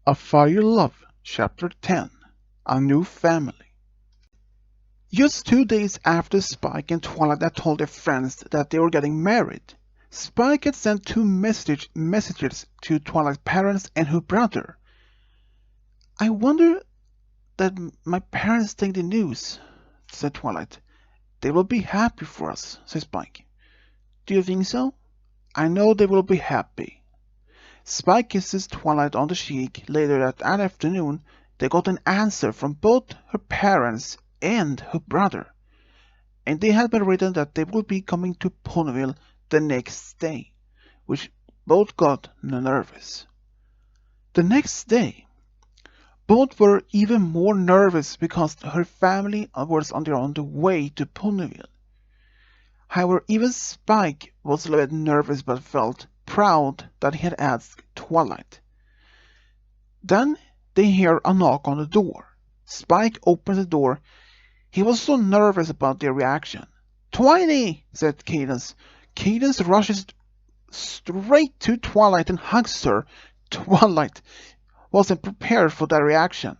A Fire Love, Chapter 10. A New Family. Just 2 days after Spike and Twilight had told their friends that they were getting married, Spike had sent two messages to Twilight's parents and her brother. "I wonder that my parents take the news," said Twilight. "They will be happy for us," said Spike. "Do you think so?" "I know they will be happy." Spike kisses Twilight on the cheek. Later that afternoon, they got an answer from both her parents and her brother, and they had been written that they would be coming to Ponyville the next day, which both got nervous. The next day, both were even more nervous because her family was on their way to Ponyville. However, even Spike was a little bit nervous but felt proud that he had asked Twilight. Then they hear a knock on the door. Spike opens the door. He was so nervous about their reaction. "Twiny!" said Cadence. Cadence rushes straight to Twilight and hugs her. Twilight wasn't prepared for that reaction.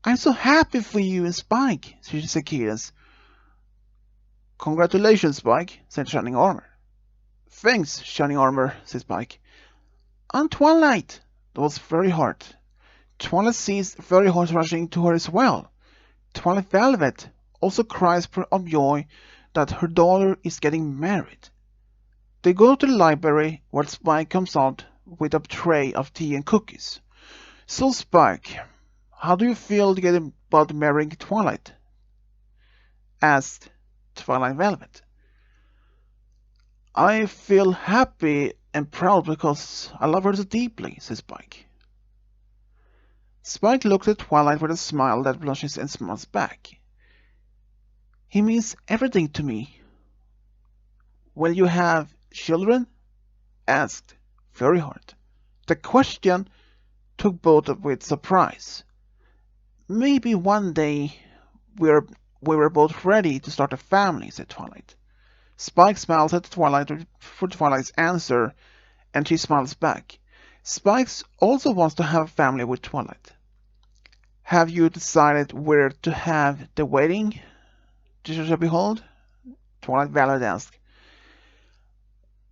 "I'm so happy for you and Spike," she said Cadence. "Congratulations, Spike," said Shining Armor. "Thanks, Shining Armor," said Spike. "On Twilight!" That was very hard. Twilight sees Very Hard rushing to her as well. Twilight Velvet also cries of joy that her daughter is getting married. They go to the library where Spike comes out with a tray of tea and cookies. "So Spike, how do you feel about marrying Twilight?" asked Twilight Velvet. "I feel happy and proud because I love her so deeply," says Spike. Spike looks at Twilight with a smile that blushes and smiles back. "He means everything to me." "Will you have children?" asked Very Hard. The question took both with surprise. "Maybe one day we were both ready to start a family," said Twilight. Spike smiles at Twilight for Twilight's answer, and she smiles back. Spike also wants to have a family with Twilight. "Have you decided where to have the wedding, shall behold?" Twilight Velvet asked.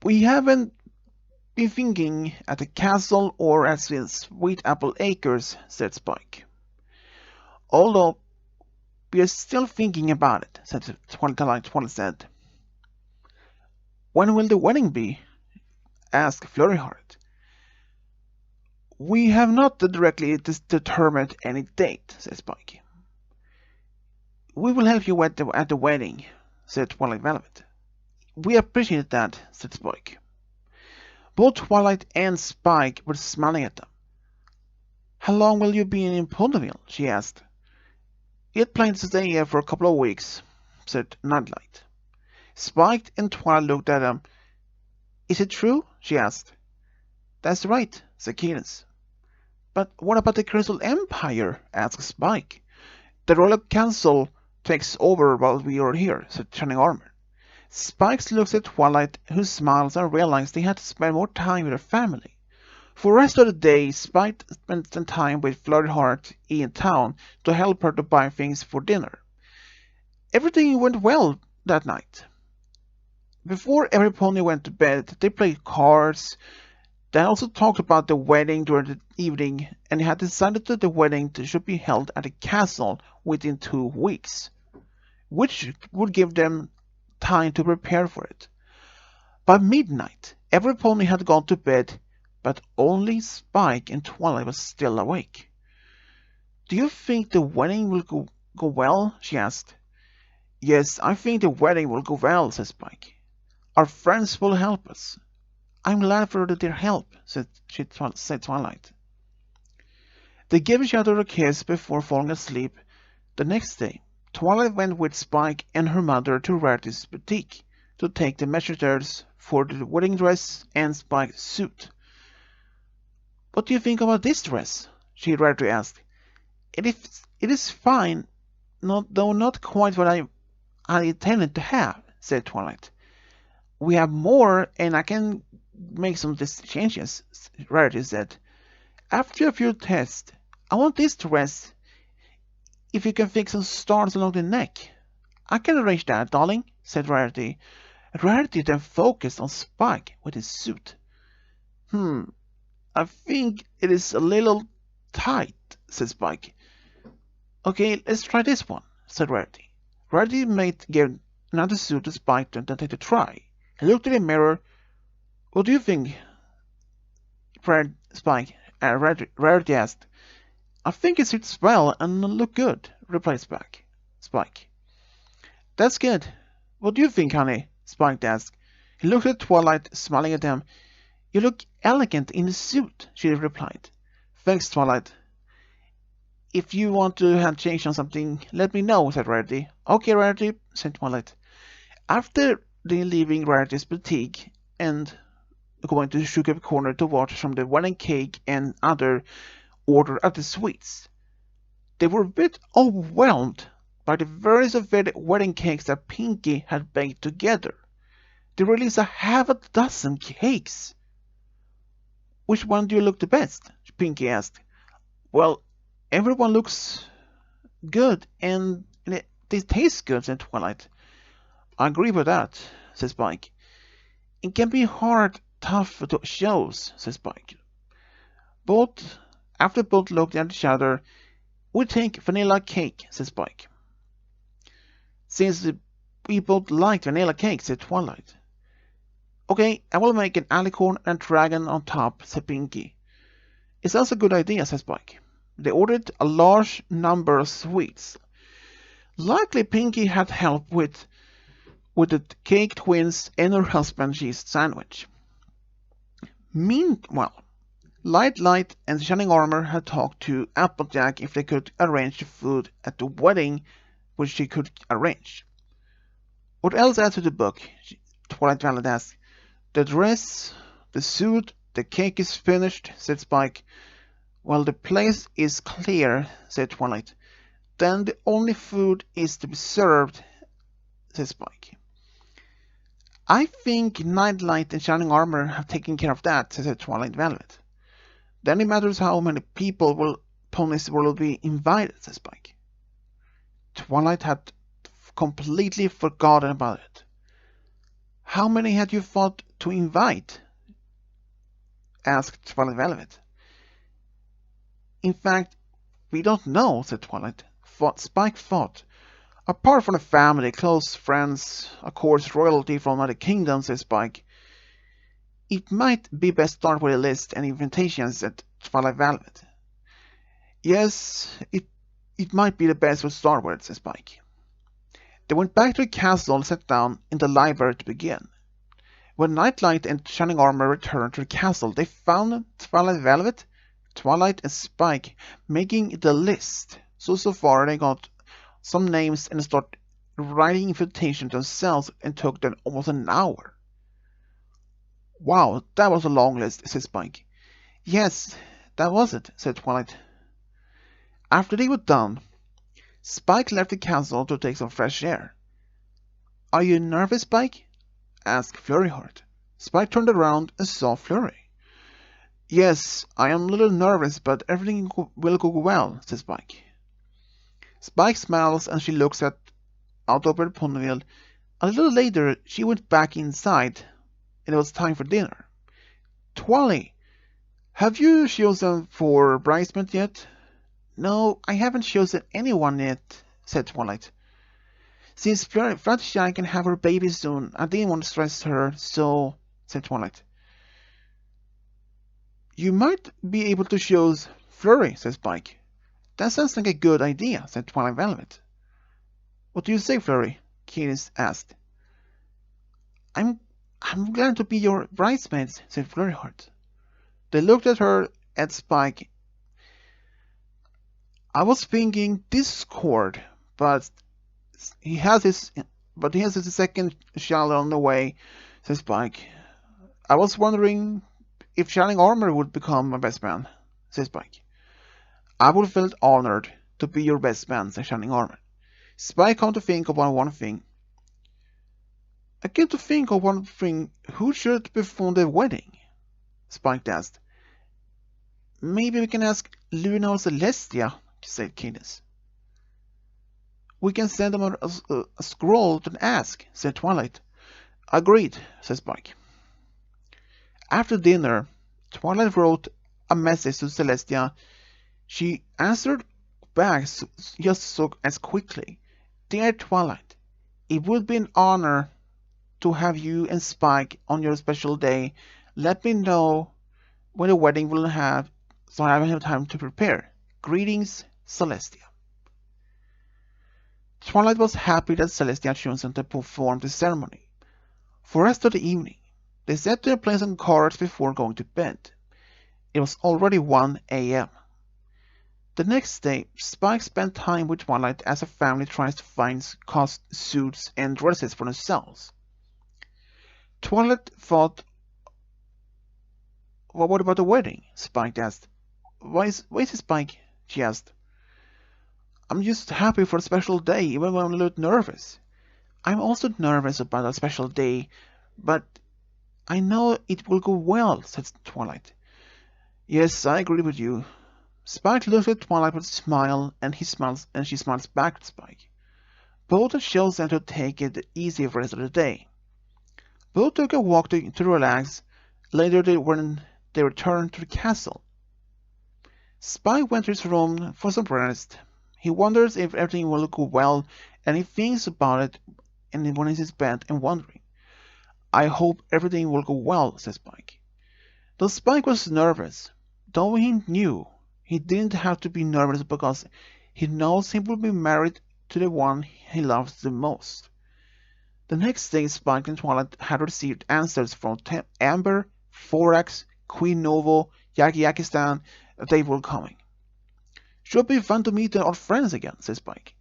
"We haven't been thinking at the castle or at Sweet Apple Acres," said Spike. "Although we are still thinking about it," said Twilight said. "When will the wedding be?" asked Flurryheart. "We have not directly determined any date," said Spike. "We will help you at the wedding," said Twilight Velvet. "We appreciate that," said Spike. Both Twilight and Spike were smiling at them. "How long will you be in Ponyville?" she asked. "It plans to stay here for a couple of weeks," said Nightlight. Spike and Twilight looked at him. "Is it true?" she asked. "That's right," said Cadence. "But what about the Crystal Empire?" asked Spike. "The Royal Council takes over while we are here," said Shining Armor. Spike looks at Twilight, who smiles and realizes they had to spend more time with her family. For the rest of the day, Spike spent some time with Flurryheart in town to help her to buy things for dinner. Everything went well that night. Before every pony went to bed, they played cards. They also talked about the wedding during the evening, and they had decided that the wedding should be held at the castle within 2 weeks, which would give them time to prepare for it. By midnight, every pony had gone to bed, but only Spike and Twilight was still awake. "Do you think the wedding will go well?" she asked. "Yes, I think the wedding will go well," said Spike. "Our friends will help us." "I'm glad for their help," said Twilight. They gave each other a kiss before falling asleep. The next day, Twilight went with Spike and her mother to Rarity's boutique to take the measurements for the wedding dress and Spike's suit. "What do you think about this dress?" Rarity asked. It is fine, though not quite what I intended to have," said Twilight. "We have more, and I can make some changes," Rarity said. After a few tests, I want this to rest if you can fix some stars along the neck. I can arrange that, darling, said Rarity. Rarity then focused on Spike with his suit. I think it is a little tight, said Spike. Okay, let's try this one, said Rarity. Rarity gave another suit to Spike to take a try. He looked in the mirror. What do you think? Spike. Rarity asked. I think it suits well and look good, replied Spike. That's good. What do you think, honey? Spike asked. He looked at Twilight, smiling at them. You look elegant in the suit, she replied. Thanks, Twilight. If you want to have change on something, let me know, said Rarity. Okay, Rarity, said Twilight. After leaving Rarity's boutique and going to the sugar corner to watch from the wedding cake and other order at the sweets, they were a bit overwhelmed by the various wedding cakes that Pinky had baked together. They released half a dozen cakes. Which one do you look the best? Pinky asked. Well, everyone looks good and they taste good, said Twilight. I agree with that, said Spike. It can be tough to choose, said Spike. After both looked at each other, we take vanilla cake, said Spike. Since we both like vanilla cake, said Twilight. Okay, I will make an alicorn and dragon on top, said Pinky. It sounds a good idea, said Spike. They ordered a large number of sweets. Likely Pinky had help with the cake twins and her husband cheese sandwich. Meanwhile, Light and Shining Armor had talked to Applejack if they could arrange the food at the wedding, which she could arrange. What else adds to the book? Twilight Violet asked. The dress, the suit, the cake is finished, said Spike. Well, the place is clear, said Twilight. Then the only food is to be served, said Spike. I think Nightlight and Shining Armor have taken care of that, said Twilight Velvet. Then it matters how many ponies will be invited, said Spike. Twilight had completely forgotten about it. How many had you thought to invite? Asked Twilight Velvet. In fact, we don't know, said Twilight. Spike thought. Apart from the family, close friends, of course royalty from other kingdoms, said Spike. It might be best to start with a list and invitations, said Twilight Velvet. Yes, it might be the best to start with, said Spike. They went back to the castle and sat down in the library to begin. When Nightlight and Shining Armor returned to the castle, they found Twilight Velvet, Twilight, and Spike making the list. So far they got some names and started writing invitations themselves and took them almost an hour. Wow, that was a long list, said Spike. Yes, that was it, said Twilight. After they were done, Spike left the castle to take some fresh air. Are you nervous, Spike? Asked Flurryheart. Spike turned around and saw Flurry. Yes, I am a little nervous, but everything will go well, said Spike. Spike smiles and she looks out over the Ponyville. A little later, she went back inside, and it was time for dinner. Twally, have you chosen for bridesmaid yet? No, I haven't chosen anyone yet, said Twilight. Since Fluttershy can have her baby soon, I didn't want to stress her, so, said Twilight. You might be able to choose Flurry, said Spike. That sounds like a good idea, said Twilight Velvet. What do you say, Flurry? Candace asked. I'm glad to be your bridesmaid, said Flurryheart. They looked at her at Spike. I was thinking Discord, but he has his second child on the way, said Spike. I was wondering if Shining Armor would become my best man, said Spike. I would have felt honored to be your best man, said Shining Armor. Spike came to think of one thing. I came to think of one thing. Who should perform the wedding? Spike asked. Maybe we can ask Luna or Celestia, said Cadence. We can send them a scroll to ask, said Twilight. Agreed, said Spike. After dinner, Twilight wrote a message to Celestia. She answered back just so as quickly. Dear Twilight, it would be an honor to have you and Spike on your special day. Let me know when the wedding will have, so I have time to prepare. Greetings, Celestia. Twilight was happy that Celestia had chosen to perform the ceremony. For the rest of the evening, they sat their plays and cards before going to bed. It was already 1 a.m. The next day, Spike spent time with Twilight as a family tries to find suits and dresses for themselves. Twilight thought, well, what about the wedding? Spike asked. Why is it Spike? She asked. I'm just happy for a special day, even when I'm a little nervous. I'm also nervous about a special day, but I know it will go well, said Twilight. Yes, I agree with you. Spike looked at Twilight with a smile, and she smiles back at Spike. Both had chosen to take it easy for the rest of the day. Both took a walk to relax. Later, when they returned to the castle, Spike went to his room for some rest. He wonders if everything will go well, and he thinks about it and when he's in his bed and wondering. I hope everything will go well, said Spike. Though Spike was nervous, though he knew he didn't have to be nervous because he knows he will be married to the one he loves the most. The next day, Spike and Twilight had received answers from Amber, Thorax, Queen Novo, Yakistan that they were coming. Should be fun to meet our friends again, said Spike.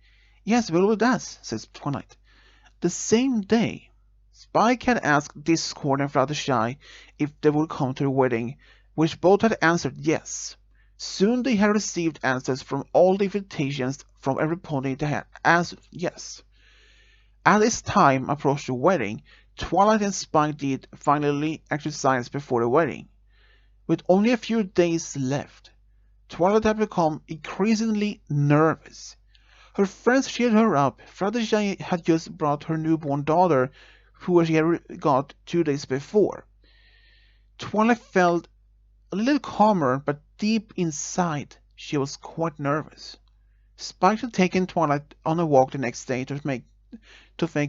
Yes, well it does, says Twilight. The same day, Spike had asked Discord and Fluttershy if they would come to the wedding, which both had answered yes. Soon they had received answers from all the invitations from every pony they had answered yes. As its time approached the wedding, Twilight and Spike did finally exercise before the wedding. With only a few days left, Twilight had become increasingly nervous. Her friends cheered her up. Fluttershy had just brought her newborn daughter, who she had got 2 days before. Twilight felt a little calmer, but deep inside she was quite nervous. Spike had taken Twilight on a walk the next day to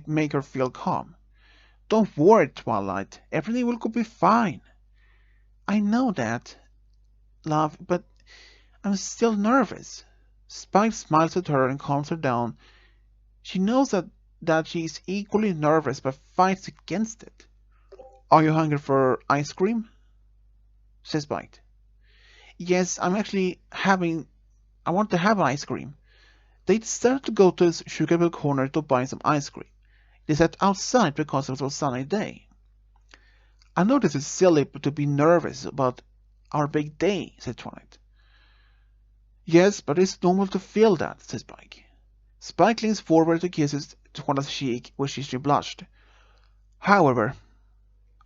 make her feel calm. Don't worry, Twilight. Everything will be fine. I know that, love, but I'm still nervous. Spike smiles at her and calms her down. She knows that she is equally nervous but fights against it. Are you hungry for ice cream? Says Spike. Yes, I want to have ice cream. They decided to go to the Sugarbill corner to buy some ice cream. They sat outside because it was a sunny day. I know this is silly to be nervous about our big day, said Twilight. Yes, but it's normal to feel that, said Spike. Spike leans forward to kiss Twilight's cheek, which she blushed. However,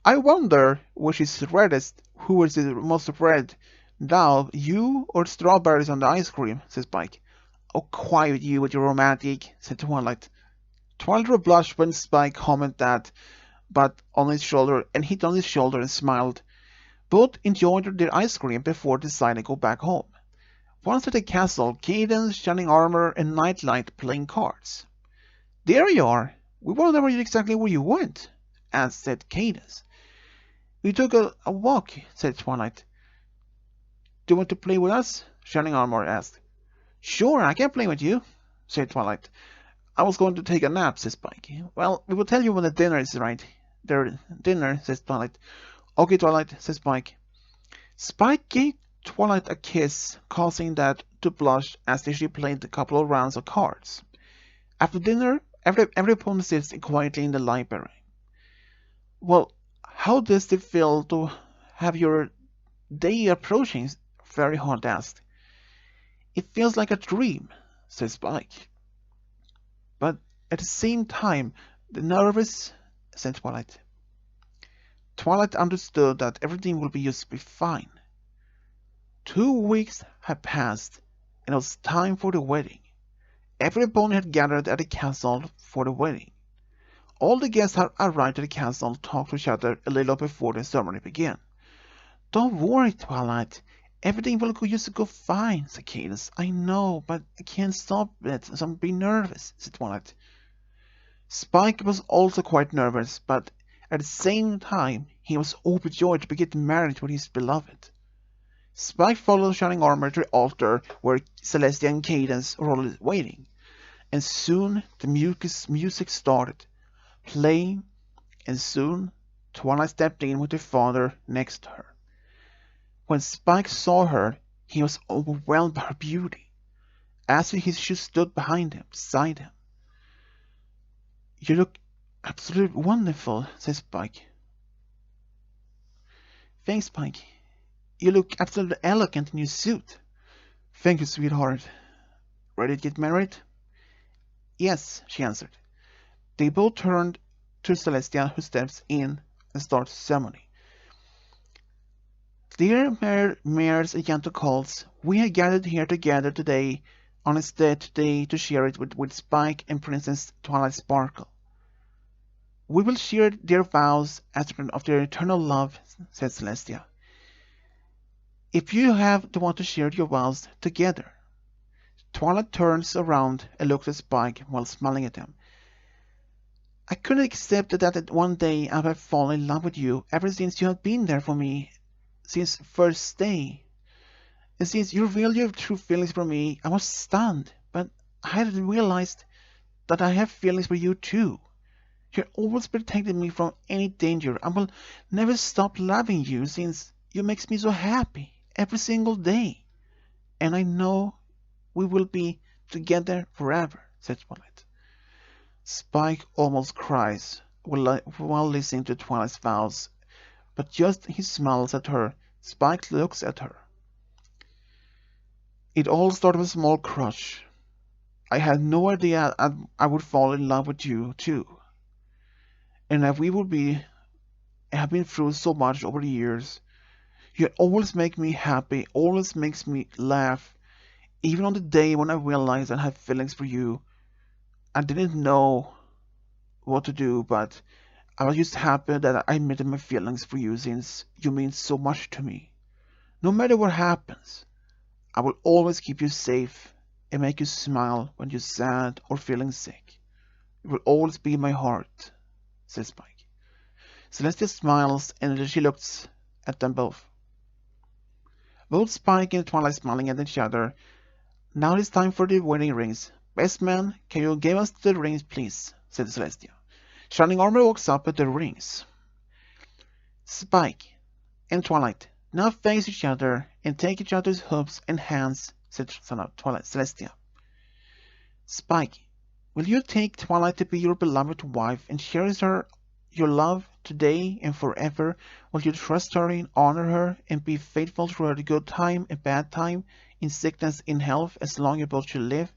I wonder which is reddest, who is the most red, now, you or strawberries on the ice cream, said Spike. Oh, quiet you with your romantic, said Twilight. Twilight blushed when Spike commented that, but on his shoulder, and hit on his shoulder and smiled. Both enjoyed their ice cream before deciding to go back home. Once at the castle, Cadence, Shining Armor, and Nightlight playing cards. There you are. We wonder exactly where you went, said Cadence. We took a walk, said Twilight. Do you want to play with us? Shining Armor asked. Sure, I can play with you, said Twilight. I was going to take a nap, said Spike. Well, we will tell you when the dinner is right. Dinner, says Twilight. Okay, Twilight, says Spike. Spike gave Twilight a kiss, causing that to blush as she played a couple of rounds of cards. After dinner, every pony sits quietly in the library. Well, how does it feel to have your day approaching? Fairy Heart asked. It feels like a dream, said Spike. But at the same time, the nervous, said Twilight. Twilight understood that everything will just be fine. 2 weeks had passed, and it was time for the wedding. Every pony had gathered at the castle for the wedding. All the guests had arrived at the castle and talked to each other a little before the ceremony began. "Don't worry, Twilight. Everything will just go fine," said Cadence. "I know, but I can't stop it, so I'm being nervous," said Twilight. Spike was also quite nervous, but at the same time he was overjoyed to be getting married with his beloved. Spike followed Shining Armor to the altar where Celestia and Cadence were already waiting, and soon the music started playing, and soon Twilight stepped in with her father next to her. When Spike saw her, he was overwhelmed by her beauty, as if she stood behind him, beside him. "You look absolutely wonderful," said Spike. "Thanks, Spike. You look absolutely elegant in your suit." "Thank you, sweetheart. Ready to get married?" "Yes," she answered. They both turned to Celestia, who steps in and starts the ceremony. "Dear mayors and gentle colts, we have gathered here together today on this day today to share it with Spike and Princess Twilight Sparkle. We will share their vows as of their eternal love," said Celestia. "If you have to want to share your vows together." Twilight turns around and looks at Spike while smiling at him. "I couldn't accept that one day I have fallen in love with you ever since you have been there for me since first day. And since you revealed your true feelings for me, I was stunned, but I hadn't realized that I have feelings for you too. You're always protecting me from any danger. I will never stop loving you since you makes me so happy every single day. And I know we will be together forever," said Twilight. Spike almost cries while listening to Twilight's vows, but just he smiles at her. Spike looks at her. "It all started with a small crush. I had no idea I would fall in love with you too. And that we would have been through so much over the years. You always make me happy, always makes me laugh. Even on the day when I realized I had feelings for you, I didn't know what to do, but I was just happy that I admitted my feelings for you since you mean so much to me. No matter what happens, I will always keep you safe and make you smile when you're sad or feeling sick. You will always be in my heart," said Spike. Celestia smiles and she looks at them both. Both Spike and Twilight smiling at each other. "Now it is time for the wedding rings. Best man, can you give us the rings, please?" said Celestia. Shining Armor walks up at the rings. "Spike and Twilight, now face each other and take each other's hooves and hands," said Twilight Celestia. "Spike, will you take Twilight to be your beloved wife and cherish her your love today and forever? Will you trust her and honor her and be faithful through her good time and bad time, in sickness and health, as long as you both shall live?"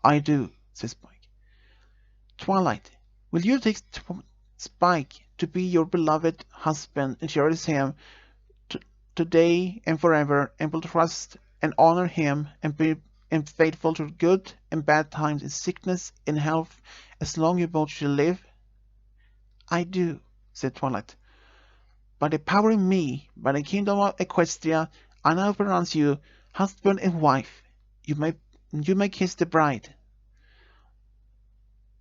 "I do," said Spike. "Twilight, will you take Spike to be your beloved husband and cherish him today and forever, and will trust and honor him and be faithful through good and bad times, in sickness and health, as long as you both shall live?" "I do," said Twilight. "By the power in me, by the kingdom of Equestria, I now pronounce you husband and wife. You may kiss the bride.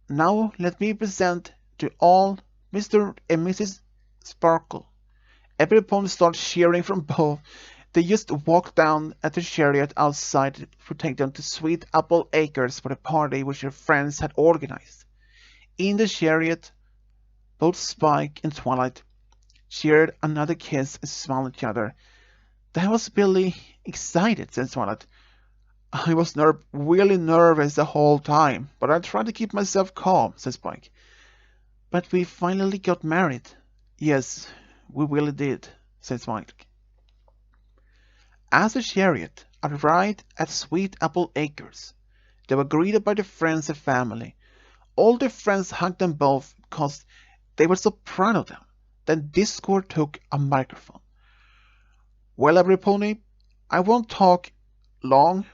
Now let me present to all Mr. and Mrs. Sparkle." Everyone starts cheering from both. They just walk down at the chariot outside to take them to Sweet Apple Acres for the party which their friends had organized. In the chariot, both Spike and Twilight shared another kiss and smiled at each other. "That was really excited," said Twilight. "I was really nervous the whole time, but I tried to keep myself calm," said Spike. "But we finally got married." "Yes, we really did," said Spike. As the chariot arrived at Sweet Apple Acres, they were greeted by their friends and family. All their friends hugged them both because they were so proud of them. Then Discord took a microphone. "Well, every pony, I won't talk long,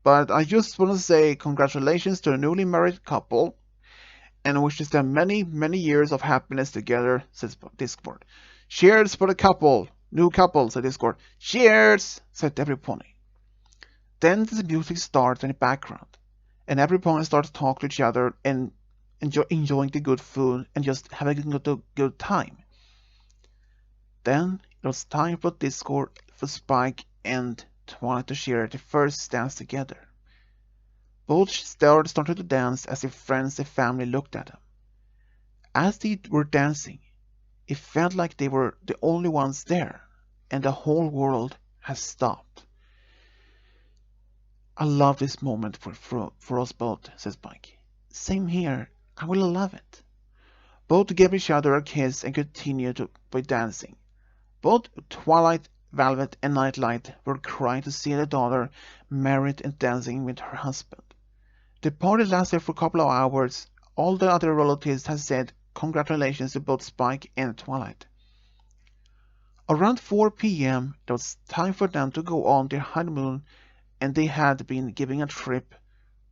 but I just want to say congratulations to the newly married couple and wishes them many, many years of happiness together, says Discord. Cheers for the couple! New couple, said Discord. Cheers! Said every pony. Then the music starts in the background, and every pony starts to talk to each other and enjoying the good food and just having a good time. Then it was time for Discord, for Spike and Twilight to share the first dance together. Both started to dance as if friends and family looked at them. As they were dancing, it felt like they were the only ones there, and the whole world has stopped. I love this moment for us both, says Spike. Same here, I will love it. Both gave each other a kiss and continued by dancing. Both Twilight, Velvet, and Nightlight were crying to see their daughter married and dancing with her husband. The party lasted for a couple of hours. All the other relatives had said congratulations to both Spike and Twilight. Around 4 p.m., it was time for them to go on their honeymoon, and they had been giving a trip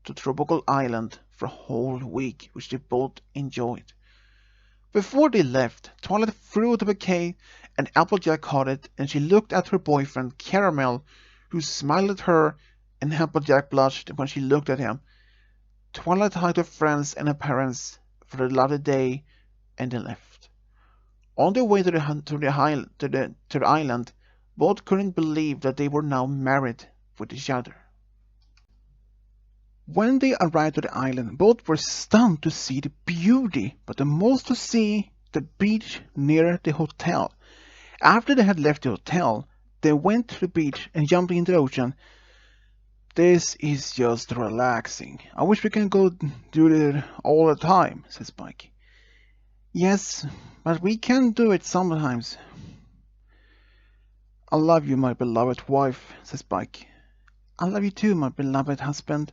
to Tropical Island for a whole week, which they both enjoyed. Before they left, Twilight threw the bouquet, and Applejack caught it, and she looked at her boyfriend, Caramel, who smiled at her, and Applejack blushed when she looked at him. Twilight hugged her friends and her parents for the lovely day, and they left. On their way to the island, both couldn't believe that they were now married with each other. When they arrived to the island, both were stunned to see the beauty, but the most to see the beach near the hotel. After they had left the hotel, they went to the beach and jumped into the ocean. This is just relaxing. I wish we can go do it all the time, said Spike. Yes, but we can do it sometimes. I love you, my beloved wife, said Spike. I love you too, my beloved husband.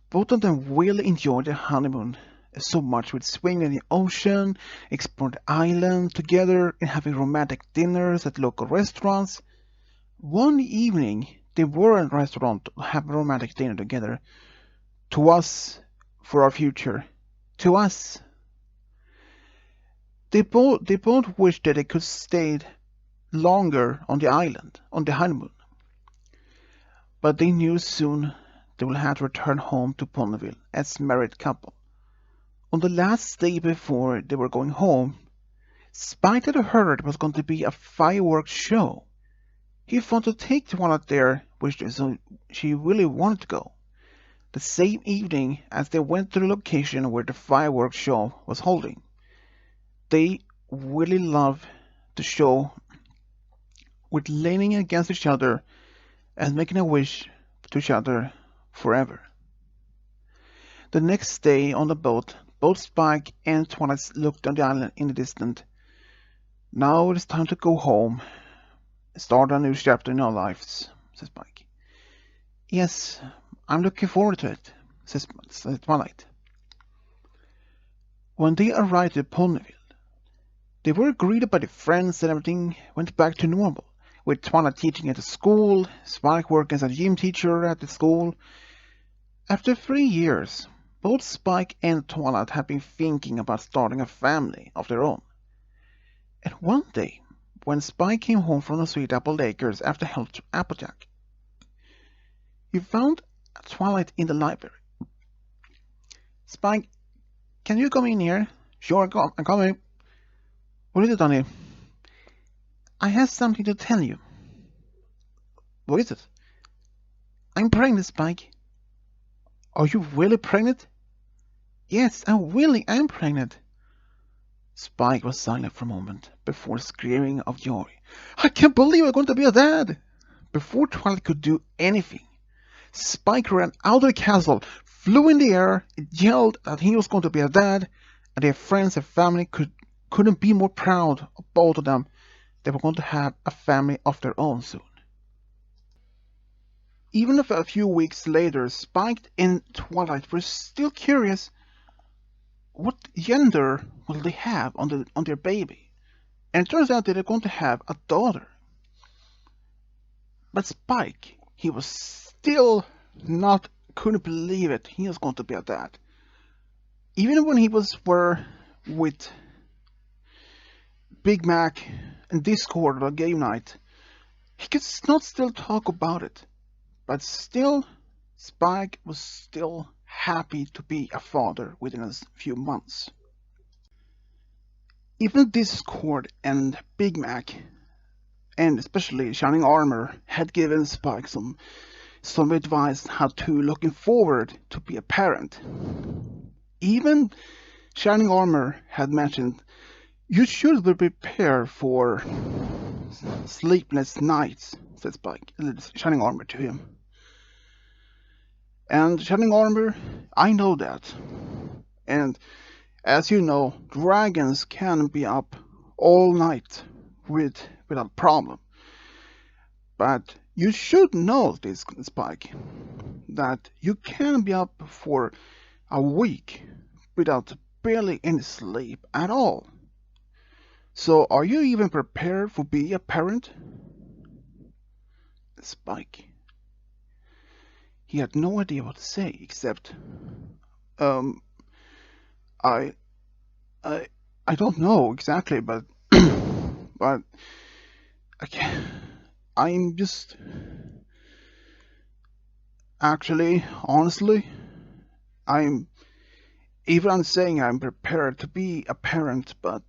Both of them really enjoyed their honeymoon so much, with swimming in the ocean, exploring the island together, and having romantic dinners at local restaurants. One evening, they were in a restaurant to have a romantic dinner together. To us, for our future. To us. They both wished that they could stay longer on the island, on the honeymoon. But they knew soon they would have to return home to Ponyville as married couple. On the last day before they were going home, Spike had heard it was going to be a fireworks show. He wanted to take Twilight there, which she really wanted to go. The same evening as they went to the location where the fireworks show was holding. They really loved the show, with leaning against each other and making a wish to each other forever. The next day on the boat, both Spike and Twilight looked on the island in the distance. Now it is time to go home, start a new chapter in our lives, says Spike. Yes, I'm looking forward to it, says Twilight. When they arrived at Ponyville, they were greeted by the friends and everything went back to normal, with Twilight teaching at the school, Spike working as a gym teacher at the school. After 3 years, both Spike and Twilight had been thinking about starting a family of their own. And one day, when Spike came home from the Sweet Apple Acres after help to Applejack, he found Twilight in the library. Spike, can you come in here? Sure, I'm coming. What is it, honey? I have something to tell you. What is it? I'm pregnant, Spike. Are you really pregnant? Yes, I really am pregnant. Spike was silent for a moment before screaming of joy. I can't believe I'm going to be a dad! Before Twilight could do anything, Spike ran out of the castle, flew in the air, and yelled that he was going to be a dad, and their friends and family couldn't be more proud of both of them. They were going to have a family of their own soon. Even if a few weeks later, Spike and Twilight were still curious. What gender will they have on their baby? And it turns out that they're going to have a daughter. But Spike, he was still not, couldn't believe it. He was going to be a dad. Even when he were with Big Mac and Discord on game night, he could not still talk about it. But still, Spike was still happy to be a father within a few months. Even Discord and Big Mac, and especially Shining Armor, had given Spike some advice how to looking forward to be a parent. Even Shining Armor had mentioned you should be prepared for sleepless nights, said Spike, Shining Armor to him. And Shining Armor, I know that. And as you know, dragons can be up all night without problem. But you should know this, Spike, that you can be up for a week without barely any sleep at all. So are you even prepared for being a parent? Spike. He had no idea what to say except, um, I, I don't know exactly, but, but I can't, I'm just, actually, honestly, I'm saying I'm prepared to be a parent, but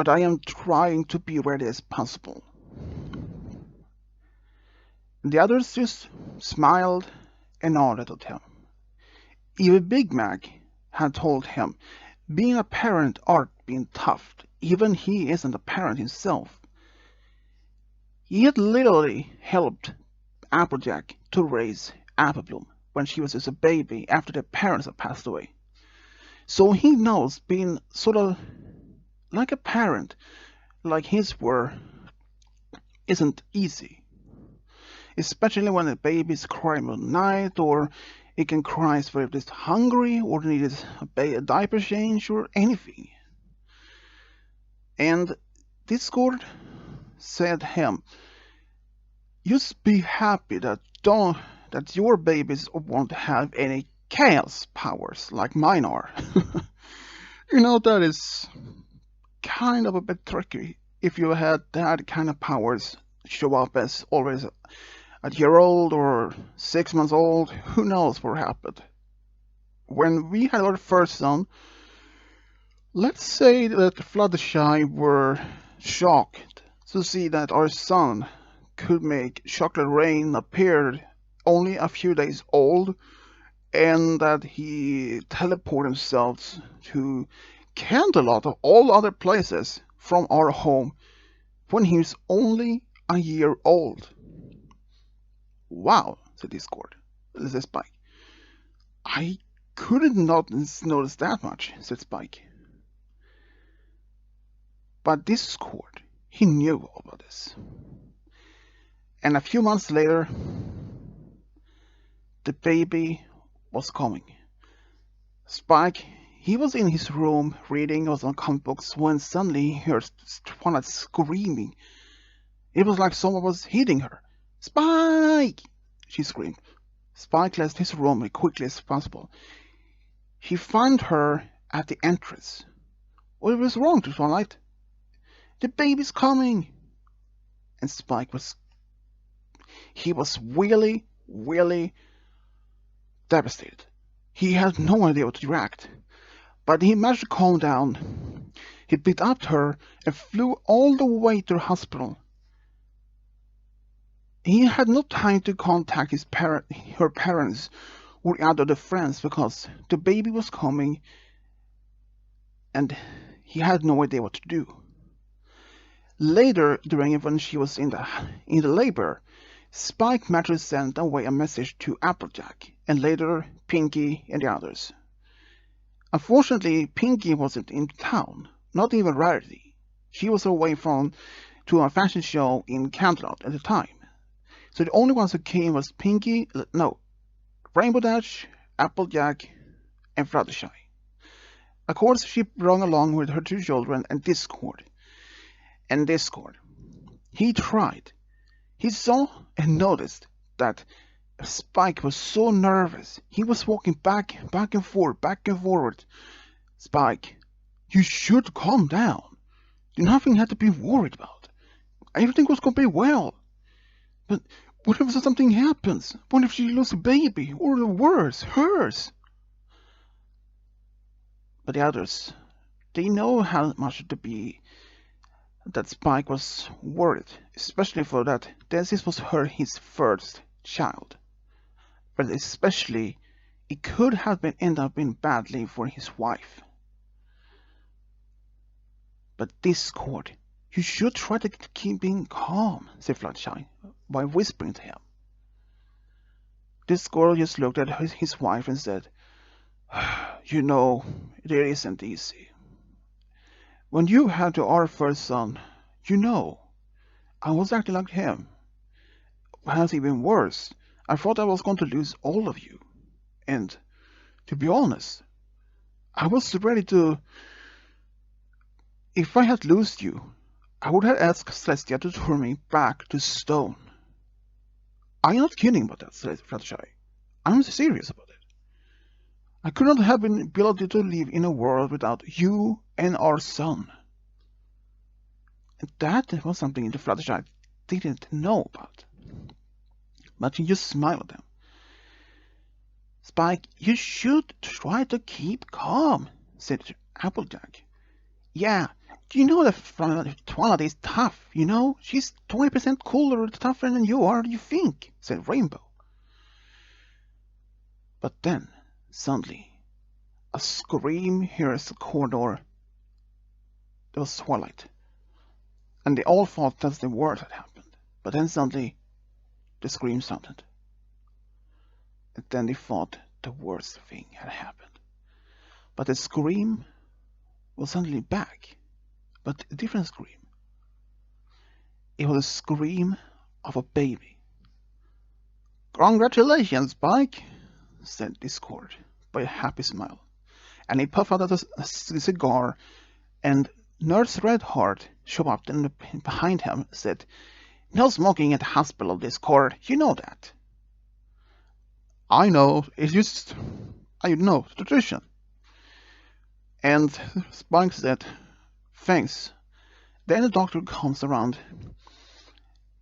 I am trying to be ready as possible. The others just smiled and nodded at him. Even Big Mac had told him being a parent art being tough. Even he isn't a parent himself. He had literally helped Applejack to raise Applebloom when she was just a baby after their parents had passed away. So he knows being sort of like a parent, like his were, isn't easy. Especially when a baby's crying at night, or it can cry for if it's hungry, or needs a diaper change, or anything. And Discord said him, just be happy that your babies won't have any chaos powers like mine are. You know, that is kind of a bit tricky. If you had that kind of powers show up as always a year old or 6 months old, who knows what happened. When we had our first son, let's say that Fluttershy were shocked to see that our son could make chocolate rain appear only a few days old, and that he teleported himself to Canterlot of all other places from our home when he was only a year old. Wow, said Discord. Said Spike. I couldn't not notice that much, said Spike. But Discord, he knew about this. And a few months later, the baby was coming. Spike, he was in his room reading some comic books when suddenly he heard Twilight screaming. It was like someone was hitting her. Spike! She screamed. Spike left his room as quickly as possible. He found her at the entrance. What was wrong, Twilight? The baby's coming! And Spike was really, really devastated. He had no idea what to react. But he managed to calm down. He picked up her and flew all the way to the hospital. He had no time to contact her parents or other friends because the baby was coming and he had no idea what to do. Later, when she was in the labor, Spike managed to send away a message to Applejack and later Pinky and the others. Unfortunately, Pinky wasn't in town, not even Rarity. She was away to a fashion show in Canterlot at the time. So the only ones who came was Rainbow Dash, Applejack, and Fluttershy. Of course, she brought along with her two children and Discord. He tried. He saw and noticed that Spike was so nervous. He was walking back and forth, back and forward. Spike, you should calm down. Nothing had to be worried about. Everything was going to be well. But what if something happens? What if she loses a baby? Or worse, hers? But the others, they know how much to be that Spike was worried, especially for that this was his first child. But especially, it could have been end up being badly for his wife. But Discord, you should try to keep being calm, said Fluttershy, by whispering to him. Discord just looked at his wife and said, you know, it isn't easy. When you had our first son, you know, I was acting like him. Perhaps even worse, I thought I was going to lose all of you. And, to be honest, I was ready to... If I had lost you, I would have asked Celestia to turn me back to stone. I'm not kidding about that, said Fluttershy. I'm serious about it. I could not have been able to live in a world without you and our son. And that was something the Fluttershy didn't know about. But she just smiled at him. Spike, you should try to keep calm, said Applejack. Yeah, you know that Twilight is tough, you know? She's 20% cooler and tougher than you are, you think, said Rainbow. But then, suddenly, a scream hears the corridor. There was Twilight. And they all thought that the worst had happened. But then suddenly, the scream sounded. And then they thought the worst thing had happened. But the scream was suddenly back. But a different scream. It was a scream of a baby. Congratulations, Spike, said Discord by a happy smile. And he puffed out a cigar, and Nurse Redheart showed up behind him and said, no smoking at the hospital, Discord, you know that. I know, it's just, I know, tradition. And Spike said, thanks. Then the doctor comes around,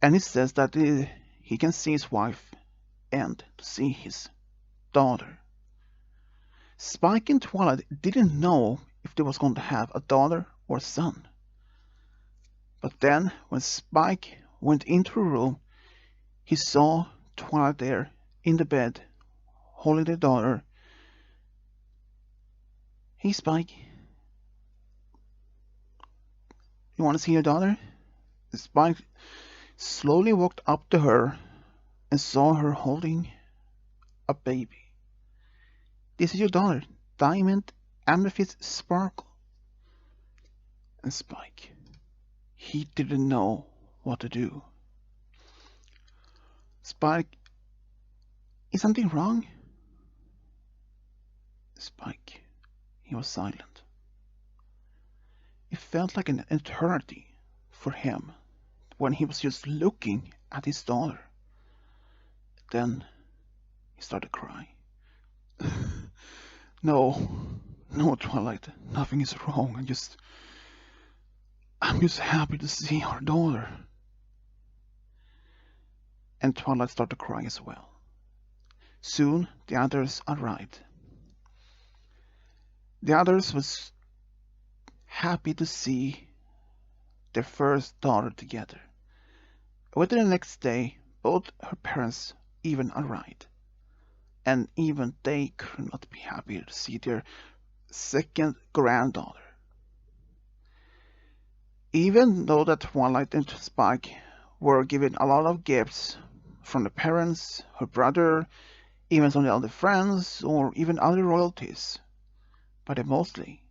and he says that he can see his wife and see his daughter. Spike and Twilight didn't know if they was going to have a daughter or son. But then, when Spike went into the room, he saw Twilight there in the bed, holding their daughter. Hey, Spike. You want to see your daughter? Spike slowly walked up to her and saw her holding a baby. This is your daughter, Diamond Amethyst Sparkle. And Spike, he didn't know what to do. Spike, is something wrong? Spike, he was silent. It felt like an eternity for him when he was just looking at his daughter. Then he started crying. No, Twilight, nothing is wrong. I'm just happy to see our daughter. And Twilight started crying as well. Soon the others arrived. The others was happy to see their first daughter together. Within the next day, both her parents even arrived. And even they could not be happier to see their second granddaughter. Even though that Twilight and Spike were given a lot of gifts from the parents, her brother, even some of the other friends, or even other royalties, but mostly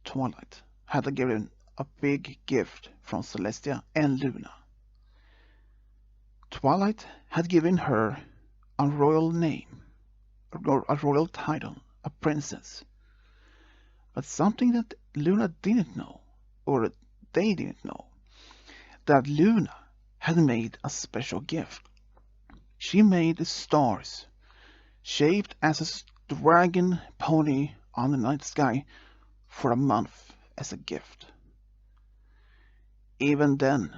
Twilight had given a big gift from Celestia and Luna. Twilight had given her a royal name, a royal title, a princess. But something that Luna didn't know, or they didn't know, that Luna had made a special gift. She made the stars, shaped as a dragon pony on the night sky, for a month as a gift. Even then,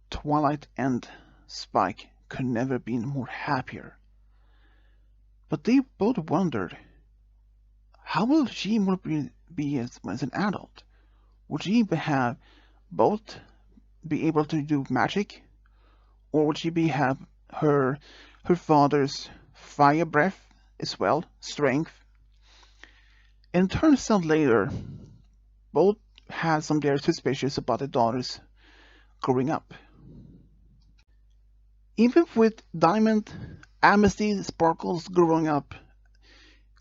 Twilight and Spike could never have been more happier. But they both wondered, how will she be as an adult? Would she have both be able to do magic, or would she have her father's fire breath as well, strength? And it turns out later, both had some their suspicions about their daughters growing up. Even with Diamond, Amethyst, Sparkles growing up,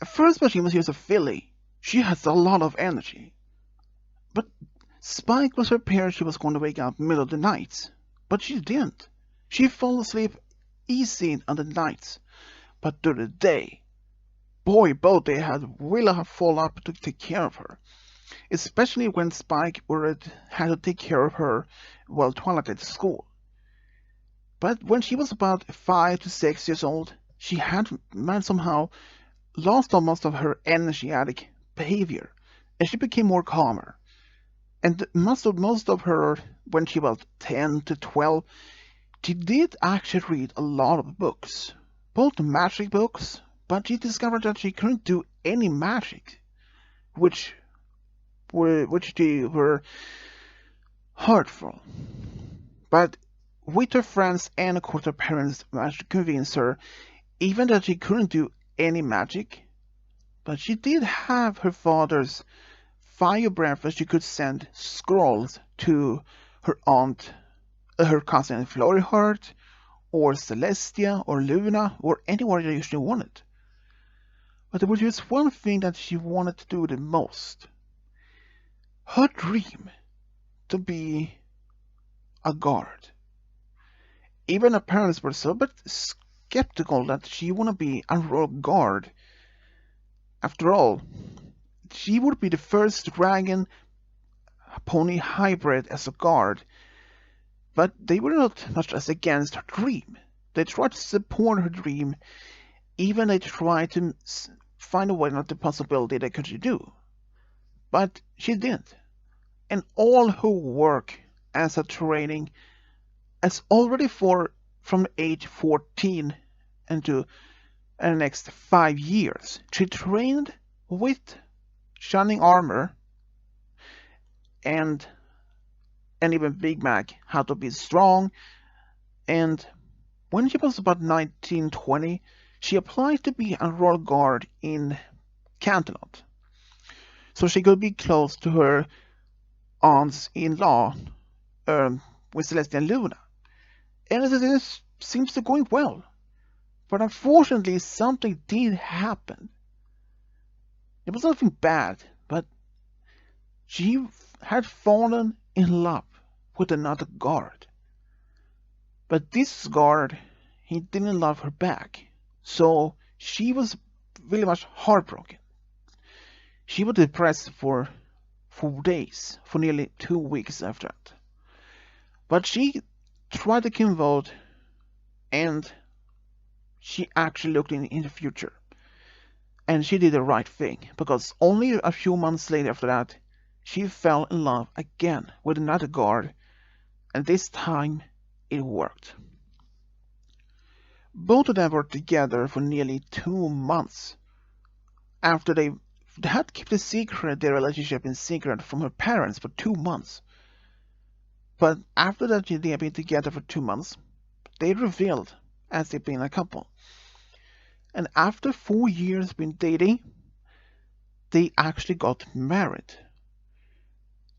at first when she was just a filly, she has a lot of energy. But Spike was prepared she was going to wake up middle of the night, but she didn't. She fell asleep easy on the nights, but during the day, boy, both they had really have fall up to take care of her. Especially when Spike had to take care of her while Twilight at school. But when she was about 5 to 6 years old, she had somehow lost almost of her energetic behavior, and she became more calmer. And most of her, when she was 10 to 12, she did actually read a lot of books, both magic books, but she discovered that she couldn't do any magic, which they were hurtful. But with her friends and of course her parents managed to convince her, even that she couldn't do any magic, but she did have her father's fire breath that she could send scrolls to her aunt, her cousin Floriheart, or Celestia, or Luna, or anywhere that she wanted. But there was just one thing that she wanted to do the most. Her dream to be a guard. Even her parents were so bit skeptical that she would be a royal guard. After all, she would be the first dragon pony hybrid as a guard, but they were not much as against her dream. They tried to support her dream, even they tried to find a way not the possibility that could she do. But she didn't. And all her work as a training, as already from age 14 into the next 5 years, she trained with shining armor and even Big Mac how to be strong. And when she was about 19-20, she applied to be a royal guard in Canterlot, so she could be close to her aunts-in-law with Celestia and Luna. And it seems to be going well. But unfortunately, something did happen. It was nothing bad, but she had fallen in love with another guard. But this guard, he didn't love her back, so she was really much heartbroken. She was depressed for 4 days, for nearly 2 weeks after that. But she tried to convert, and she actually looked in the future. And she did the right thing, because only a few months later after that, she fell in love again with another guard, and this time it worked. Both of them were together for nearly 2 months. After they had kept their relationship in secret from her parents for 2 months. But after that they had been together for 2 months, they revealed as they'd been a couple. And after 4 years been dating, they actually got married.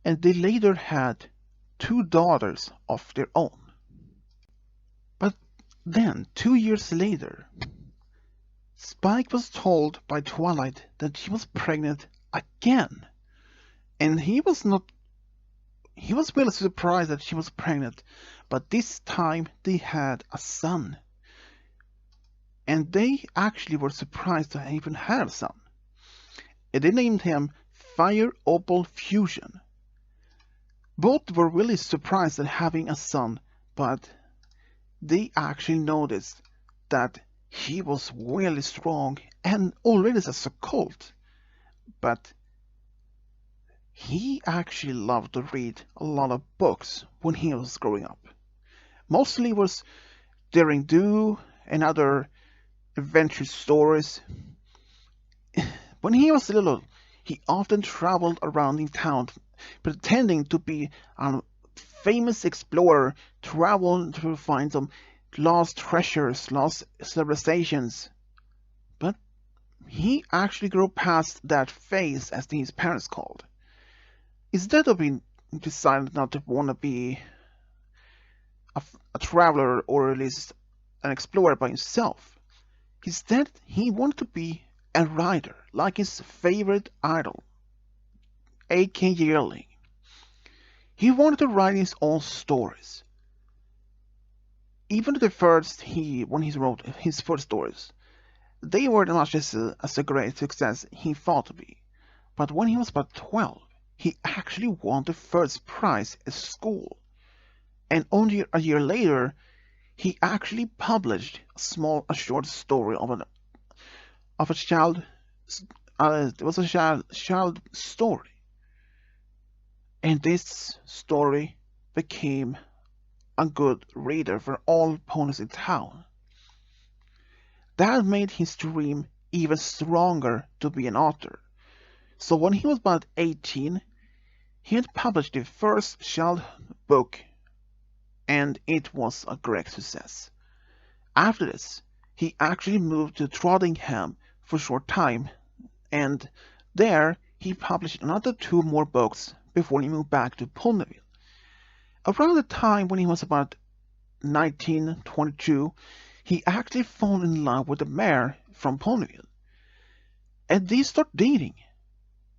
And they later had 2 daughters of their own. But then, 2 years later, Spike was told by Twilight that she was pregnant again. And he was really surprised that she was pregnant, but this time they had a son. And they actually were surprised to even have a son. And they named him Fire Opal Fusion. Both were really surprised at having a son, but they actually noticed that he was really strong and already as a colt, but he actually loved to read a lot of books when he was growing up. Mostly was Daring Do and other adventure stories. When he was little, he often traveled around in town pretending to be a famous explorer, traveling to find some lost treasures, lost civilizations. But he actually grew past that phase, as his parents called. Instead of being decided not to want to be a traveler or at least an explorer by himself. Instead, he wanted to be a writer, like his favorite idol, A.K. Yearling. He wanted to write his own stories. Even the first when he wrote his first stories, they weren't much as a great success he thought to be. But when he was about 12, he actually won the first prize at school. And only a year later, he actually published a short story of a child. It was a child story, and this story became a good reader for all ponies in town. That made his dream even stronger to be an author. So when he was about 18, he had published the first child book, and it was a great success. After this, he actually moved to Trottingham for a short time, and there he published another two more books before he moved back to Ponyville. Around the time when he was about 1922, he actually fell in love with a mare from Ponyville, and they started dating.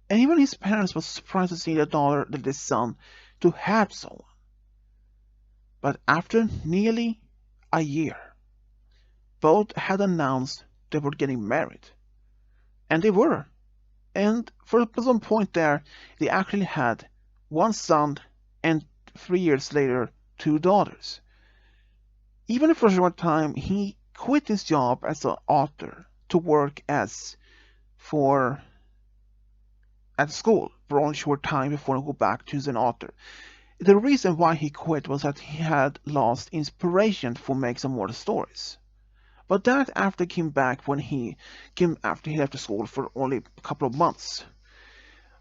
And even his parents were surprised to see their son to have someone. But after nearly a year, both had announced they were getting married. And they were. And for some point there, they actually had one son and 3 years later, two daughters. Even for a short time, he quit his job as an author to work at school for only a short time before he go back to an author. The reason why he quit was that he had lost inspiration for make some more stories. But that after came back when he came after he left school for only a couple of months.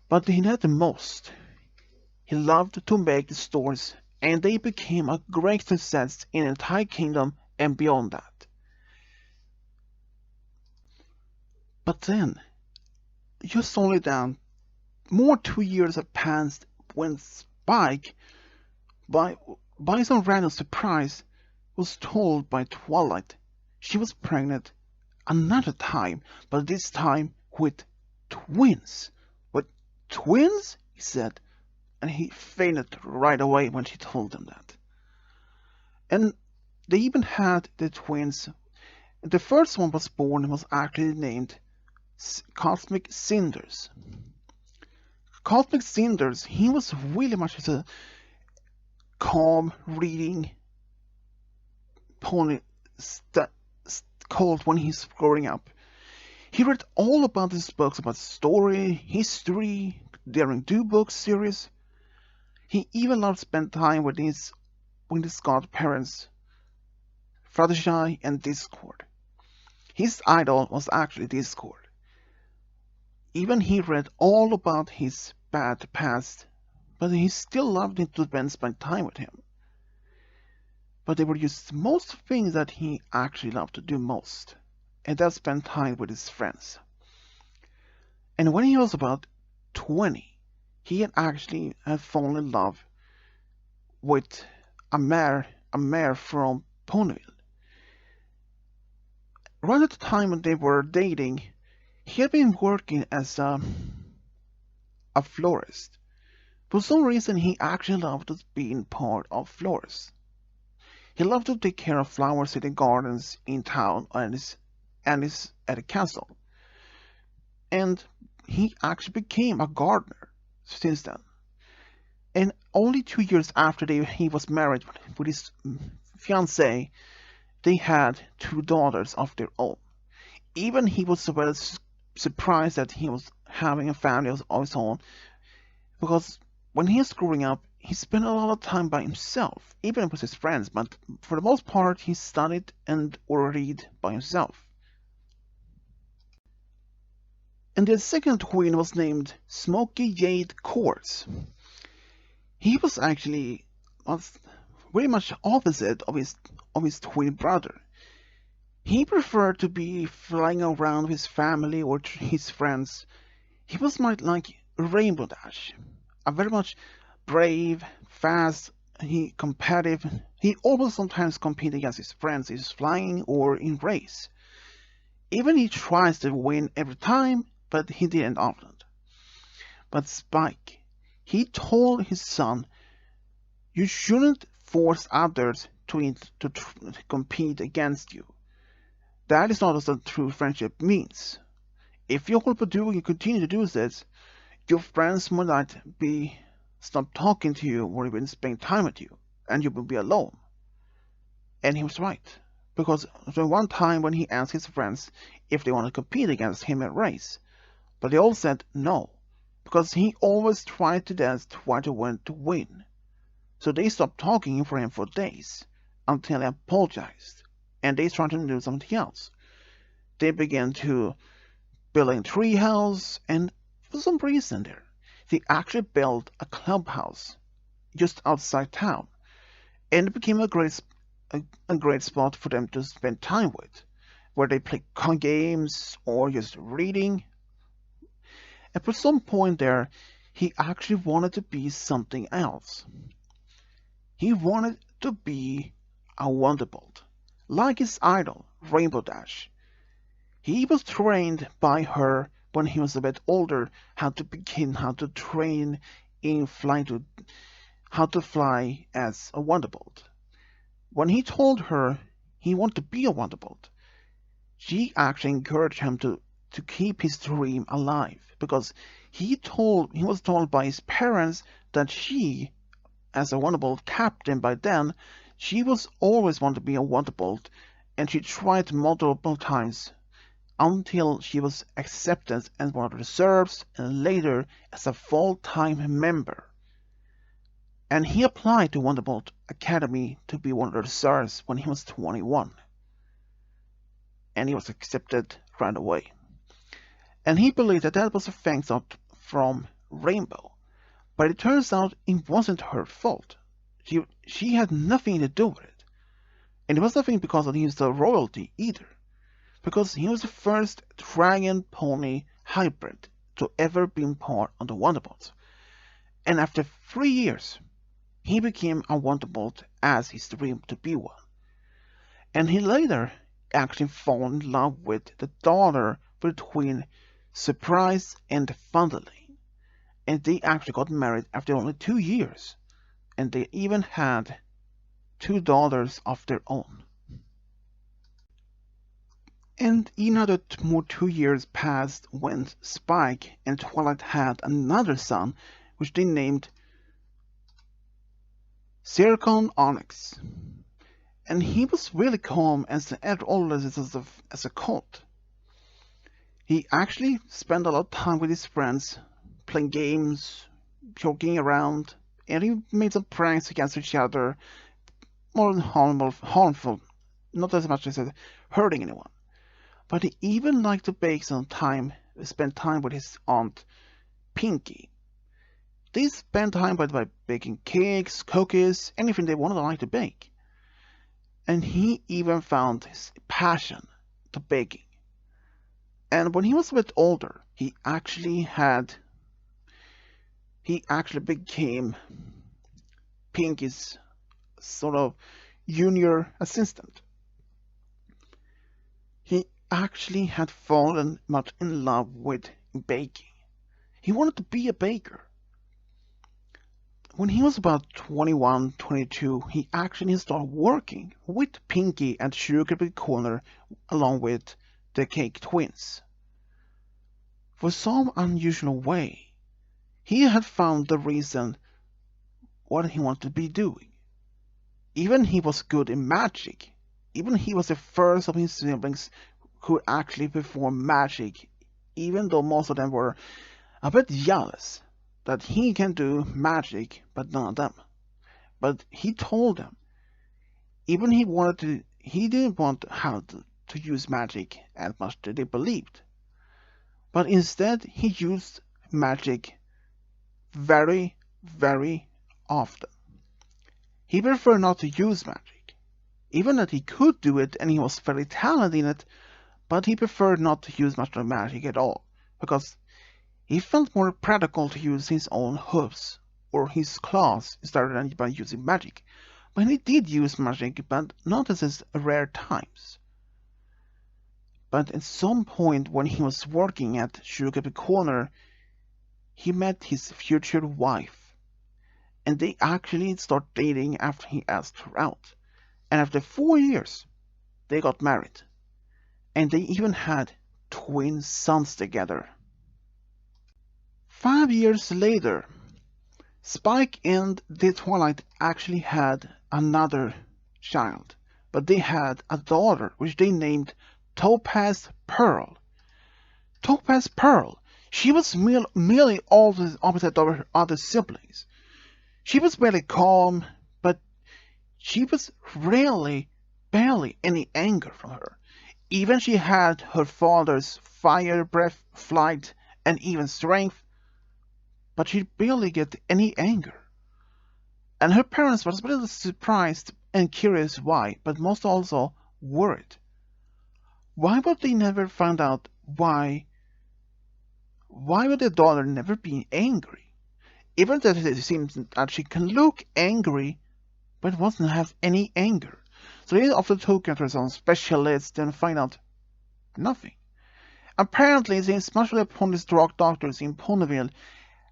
But he had the most. He loved to make the stories, and they became a great success in the entire kingdom and beyond that. But then, just only then, more 2 years had passed when Spike, by some random surprise, was told by Twilight she was pregnant another time, but this time with twins. With twins? He said, and he fainted right away when she told him that. And they even had the twins. The first one was born and was actually named Cosmic Cinders. Cosmic Cinders, he was really much as a calm, reading pony colt when he's growing up. He read all about his books about story, history, Daring Do books series. He even loved to spend time with his godparents, Fluttershy and Discord. His idol was actually Discord. Even he read all about his bad past, but he still loved him to spend time with him. But they were just most things that he actually loved to do most, and that's spend time with his friends. And when he was about 20, he had fallen in love with a mare from Ponyville. Right at the time when they were dating, he had been working as a florist. For some reason, he actually loved being part of florists. He loved to take care of flowers in the gardens in town and at a castle. And he actually became a gardener since then. And only 2 years after he was married with his fiancée, they had two daughters of their own. Even he was well surprised that he was having a family of his own, because when he was growing up, he spent a lot of time by himself, even with his friends, but for the most part, he studied and or read by himself. And the second twin was named Smoky Jade Quartz. He was actually was very much opposite of his twin brother. He preferred to be flying around with his family or his friends. He was like Rainbow Dash, a very much brave, fast, he competitive. He always sometimes compete against his friends in flying or in race. Even he tries to win every time, but he didn't often. But Spike, he told his son, you shouldn't force others to compete against you. That is not what true friendship means. If you continue to do this, your friends might not be stop talking to you or even spend time with you, and you will be alone. And he was right, because the one time when he asked his friends if they want to compete against him in a race, but they all said no, because he always tried to win. So they stopped talking for him for days, until he apologized, and they tried to do something else. They began to building a treehouse, and for some reason they actually built a clubhouse just outside town, and it became a great spot for them to spend time with, where they play games or just reading. And for some point there, he actually wanted to be something else. He wanted to be a Wonderbolt, like his idol, Rainbow Dash. He was trained by her when he was a bit older how to train in how to fly as a Wonderbolt. When he told her he wanted to be a Wonderbolt, she actually encouraged him to keep his dream alive, because he was told by his parents that she, as a Wonderbolt captain by then, she was always wanted to be a Wonderbolt, and she tried multiple times until she was accepted as one of the reserves and later as a full-time member. And he applied to Wonderbolt Academy to be one of the reserves when he was 21. And he was accepted right away. And he believed that was a thanks out from Rainbow. But it turns out it wasn't her fault. She had nothing to do with it. And it was nothing because he was the royalty either, because he was the first dragon pony hybrid to ever be part of the Wonderbolts. And after 3 years, he became a Wonderbolt as his dream to be one. And he later actually fell in love with the daughter between Surprise and Thunderling. And they actually got married after only 2 years. And they even had two daughters of their own. And another more 2 years passed when Spike and Twilight had another son, which they named Zircon Onyx. And he was really calm as always as a colt. He actually spent a lot of time with his friends, playing games, joking around, and he made some pranks against each other, more than harmful, not as much as hurting anyone. But he even liked to spend time with his aunt, Pinky. They spent time by baking cakes, cookies, anything they wanted to like to bake. And he even found his passion to baking. And when he was a bit older, he actually became Pinky's sort of junior assistant. He actually had fallen much in love with baking. He wanted to be a baker. When he was about 21, 22, he actually started working with Pinky at Sugar Corner along with the Cake Twins. For some unusual way, he had found the reason what he wanted to be doing. Even he was good in magic. Even he was the first of his siblings who actually performed magic, even though most of them were a bit jealous that he can do magic, but none of them. But he told them, even he didn't want how to use magic as much as they believed. But instead, he used magic very, very often. He preferred not to use magic, even that he could do it and he was very talented in it, but he preferred not to use much of magic at all, because he felt more practical to use his own hooves or his claws instead than by using magic. But he did use magic, but not as rare times. But at some point when he was working at Sugar Corner, he met his future wife. And they actually started dating after he asked her out. And after 4 years, they got married. And they even had twin sons together. 5 years later, Spike and the Twilight actually had another child. But they had a daughter, which they named Topaz Pearl. Topaz Pearl, she was merely all the opposite of her other siblings. She was very calm, but she was barely any anger from her. Even she had her father's fire, breath, flight, and even strength, but she barely get any anger. And her parents were a little surprised and curious why, but most also worried. Why would they never find out why would their daughter never be angry? Even though it seems that she can look angry, but doesn't have any anger. So they often took her to some specialist and find out nothing. Apparently, since much of the police drug doctors in Ponyville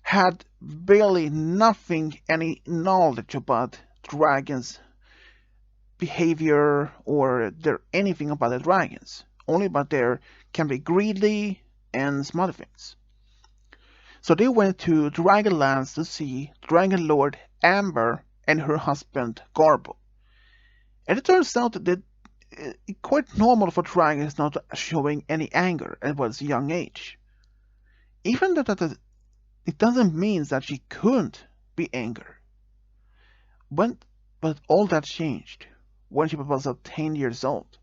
had barely nothing, any knowledge about dragons' behavior or anything about the dragons. Only about their can be greedy and some other things. So they went to Dragonlands to see Dragon Lord Amber and her husband Garbo. And it turns out that it's quite normal for dragons not showing any anger at a young age. Even that it doesn't mean that she couldn't be angry. But all that changed when she was 10 years old.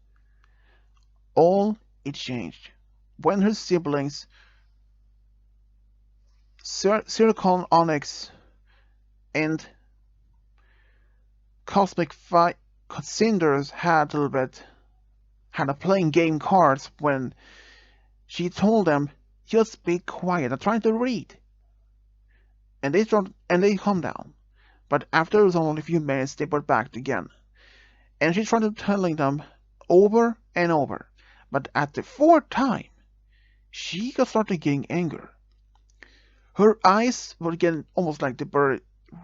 All it changed when her siblings Silicon Onyx and Cosmic Cinders had a playing game cards when she told them, just be quiet, I'm trying to read. And they calmed down. But after it was only a few minutes, they were back again. And she tried to telling them over and over. But at the fourth time, she started getting anger. Her eyes were getting almost like they were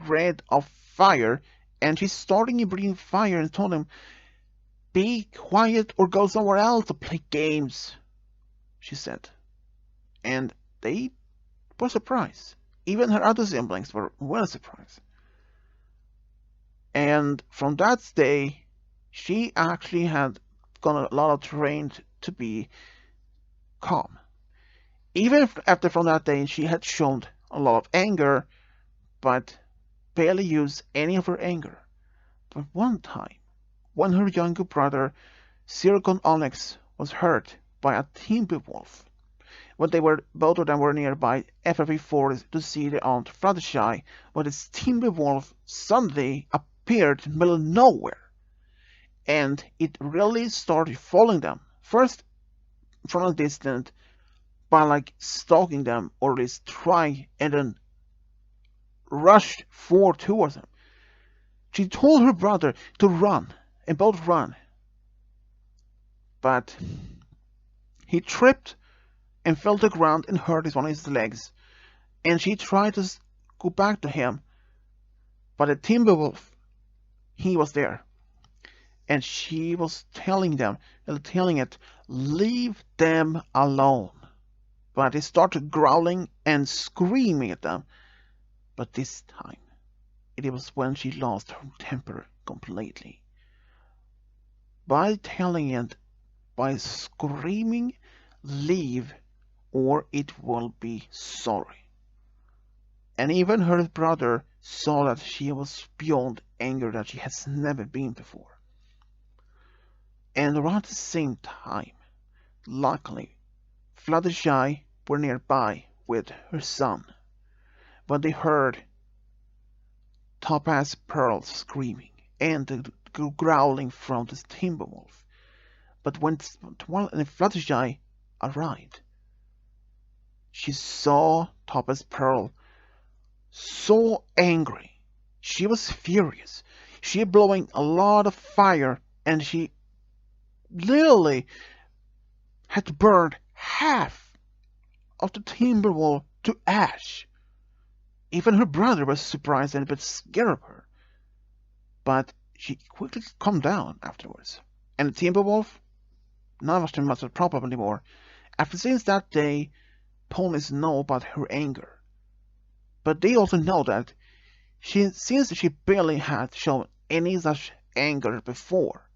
red of fire, and she started breathing fire and told them, be quiet or go somewhere else to play games, she said. And they were surprised. Even her other siblings were well surprised. And from that day, she actually had gone a lot of trained to be calm. Even after from that day, she had shown a lot of anger, but barely used any of her anger. But one time, when her younger brother, Zircon Onyx, was hurt by a timber wolf, when both of them were nearby FFV Forest to see their aunt Fluttershy, when this timber wolf suddenly appeared in the middle of nowhere, and it really started following them. First from a distance, by stalking them or at least trying, and then rushed forward towards them. She told her brother to run, and both ran. But he tripped and fell to the ground and hurt one of his legs. And she tried to go back to him, but the timber wolf, he was there. And she was telling it, leave them alone. But he started growling and screaming at them. But this time, it was when she lost her temper completely. By telling it, by screaming, "Leave, or it will be sorry." And even her brother saw that she was beyond anger that she has never been before. And around the same time, luckily, Fluttershy were nearby with her son, but they heard Topaz Pearl screaming and the growling from the Timberwolf. But when Fluttershy arrived, she saw Topaz Pearl so angry. She was furious. She blowing a lot of fire, and she literally had burned half of the Timberwolf to ash. Even her brother was surprised and a bit scared of her. But she quickly calmed down afterwards. And the Timberwolf, none of them was a problem anymore. After since that day, ponies know about her anger. But they also know that since she barely had shown any such anger before,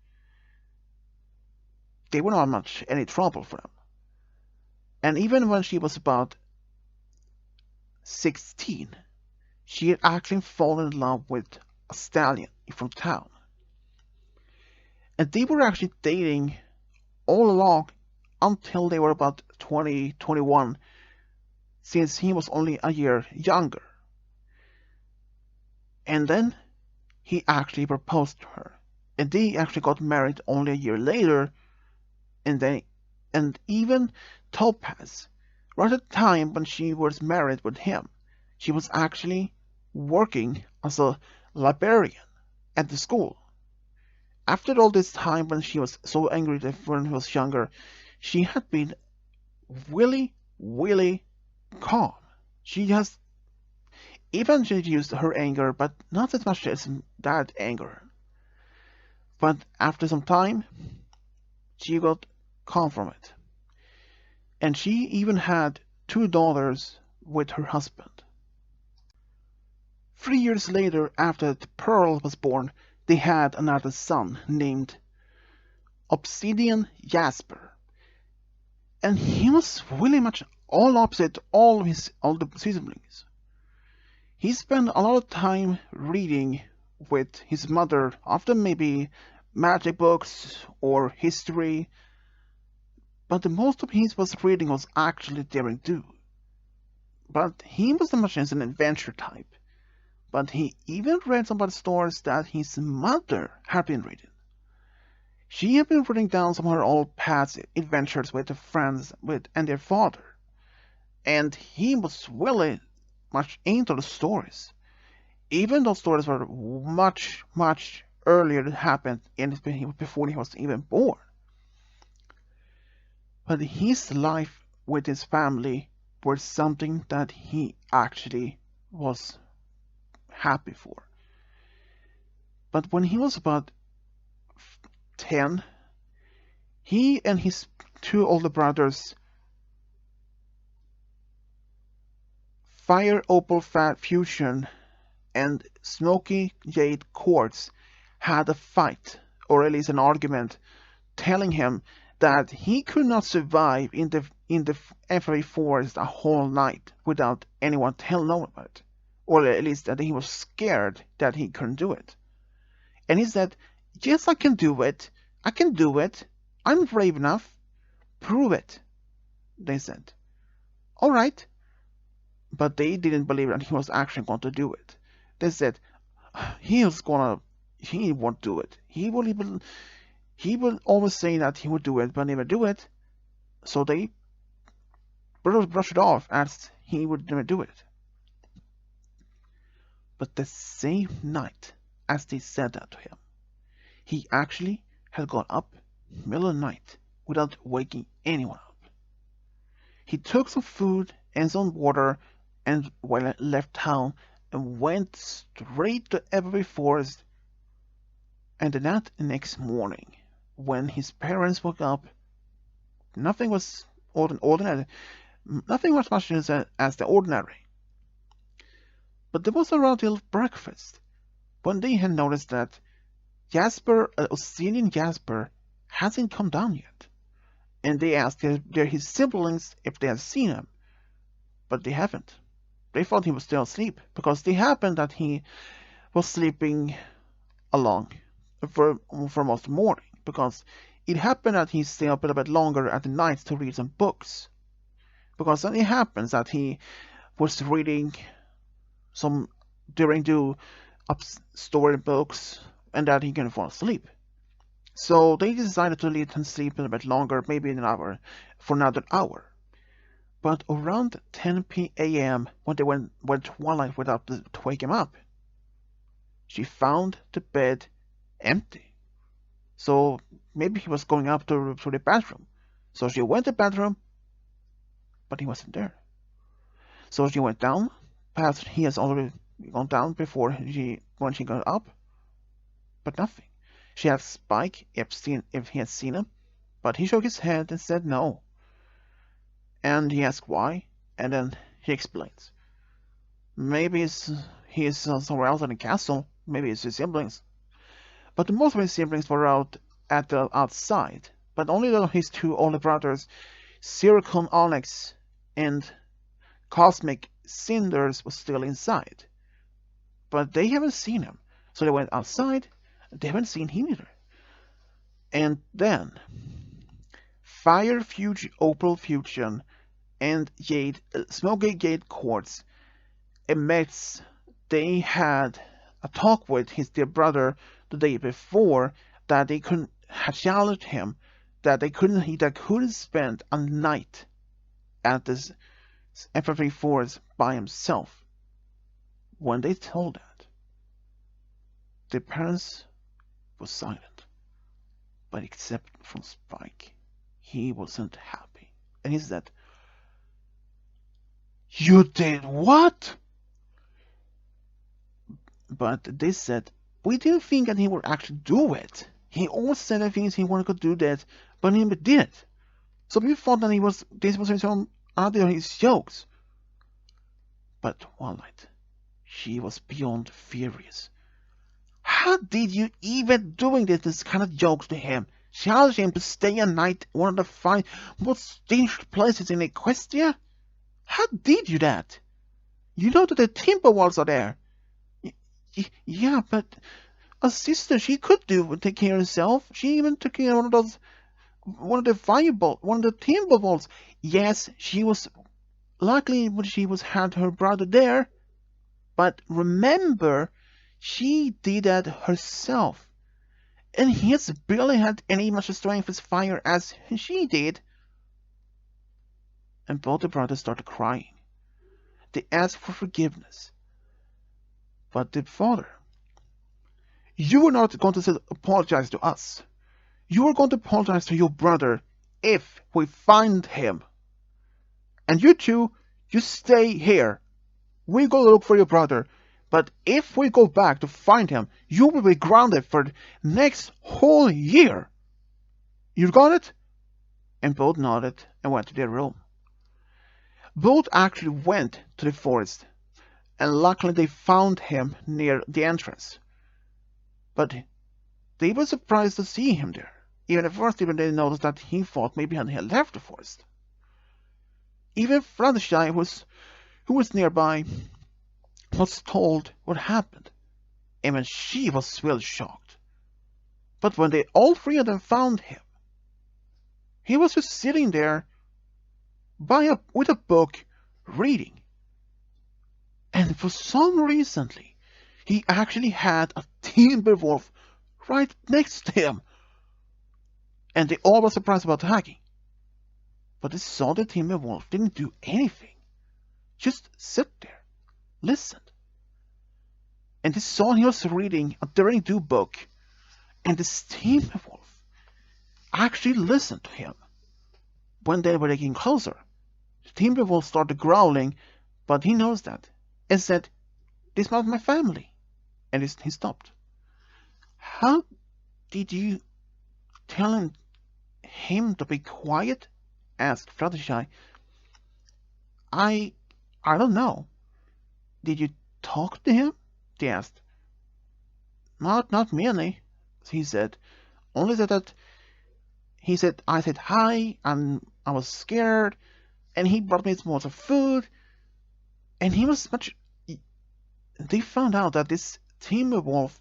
they were not much any trouble for them. And even when she was about 16, she had actually fallen in love with a stallion from town. And they were actually dating all along until they were about 20, 21, since he was only a year younger. And then he actually proposed to her. And they actually got married only a year later. And even Topaz, right at the time when she was married with him, she was actually working as a librarian at the school. After all this time when she was so angry that when she was younger, she had been really, really calm. She has eventually used her anger, but not as much as that anger. But after some time, she got calm from it. And she even had 2 daughters with her husband. 3 years later, after Pearl was born, they had another son named Obsidian Jasper. And he was really much all opposite all the siblings. He spent a lot of time reading with his mother, often maybe magic books or history, but the most of his was reading was actually daring do. But he was not much as an adventure type. But he even read some of the stories that his mother had been reading. She had been writing down some of her old past adventures with her friends and their father. And he was really much into the stories. Even those stories were much, much earlier that happened before he was even born. But his life with his family was something that he actually was happy for. But when he was about 10, he and his 2 older brothers, Fire Opal Fat Fusion and Smoky Jade Quartz, had a fight, or at least an argument, telling him that he could not survive in the every forest a whole night without anyone knowing about it, or at least that he was scared that he couldn't do it. And he said, "Yes, I can do it. I can do it. I'm brave enough. Prove it," they said. All right. But they didn't believe that he was actually going to do it. They said, he won't do it. He will always say that he would do it, but never do it. So they brushed it off as he would never do it. But the same night as they said that to him, he actually had got up middle of the night without waking anyone up. He took some food and some water and left town and went straight to Every Forest. And that next morning, when his parents woke up, nothing was ordinary. Nothing was much as the ordinary. But there was a royal breakfast, when they had noticed that Jasper, Oceanian Jasper, hasn't come down yet, and they asked his siblings if they had seen him, but they haven't. They thought he was still asleep because they happened that he was sleeping along for most of the morning because it happened that he stayed up a little bit longer at the night to read some books. Because then it happens that he was reading some during the story books and that he can fall asleep. So they decided to let him sleep a little bit longer, maybe an hour, for another hour. But around 10 p.m., when they went Twilight without to wake him up, she found the bed empty. So maybe he was going up to the bathroom. So she went to the bathroom, but he wasn't there. So she went down, perhaps he has already gone down before when she got up, but nothing. She asked Spike if he had seen him, but he shook his head and said no. And he asked why, and then he explains. Maybe he's somewhere else in the castle, maybe it's his siblings. But most of his siblings were out at the outside, but only his two older brothers, Zircon Onyx and Cosmic Cinders, was still inside. But they haven't seen him, so they went outside. They haven't seen him either. And then Fire Fusion, Opal Fusion, and Jade, Smoky Jade Quartz emits. They had a talk with his dear brother the day before that they couldn't had challenged him that they couldn't spend a night at this FFA forest by himself. When they told that, their parents were silent, but except from Spike, he wasn't happy, and he said, "You did what?" But they said, "We didn't think that he would actually do it. He always said that things he wanted to do that, but he never did. So we thought that this was his own other his jokes." But Twilight, she was beyond furious. "How did you even doing this kind of jokes to him? Challenge him to stay a night in one of the fine, most dangerous places in Equestria? How did you that? You know that the timber walls are there." Yeah, but a sister, she could take care of herself. She even took care of one of the timber walls. Yes, she was luckily she had her brother there, but remember, she did that herself, and he has barely had any much strength as fire as she did. And both the brothers started crying. They asked for forgiveness, but the father, "You are not going to apologize to us. You are going to apologize to your brother if we find him. And you two, you stay here. We go look for your brother. But if we go back to find him, you will be grounded for the next whole year. You got it?" And both nodded and went to their room. Both actually went to the forest, and luckily they found him near the entrance. But they were surprised to see him there. Even at first, even they noticed that he thought maybe he had left the forest. Even Fluttershy, who was nearby, was told what happened. Even she was well shocked. But when all three of them found him, he was just sitting there with a book, reading. And for some reason, he actually had a timber wolf right next to him. And they all were surprised about attacking. But they saw the timber wolf didn't do anything. Just sit there, listened. And they saw he was reading a Daring Do book, and this timber wolf actually listened to him. When they were getting closer, the timber wolf started growling, but he knows that, and said, "This is not my family." And he stopped. "How did you tell him to be quiet?" asked Fluttershy. I don't know. "Did you talk to him?" they asked. Not many, he said. Only that he said I said hi and I was scared, and he brought me some of food, and he was much. They found out that this timber wolf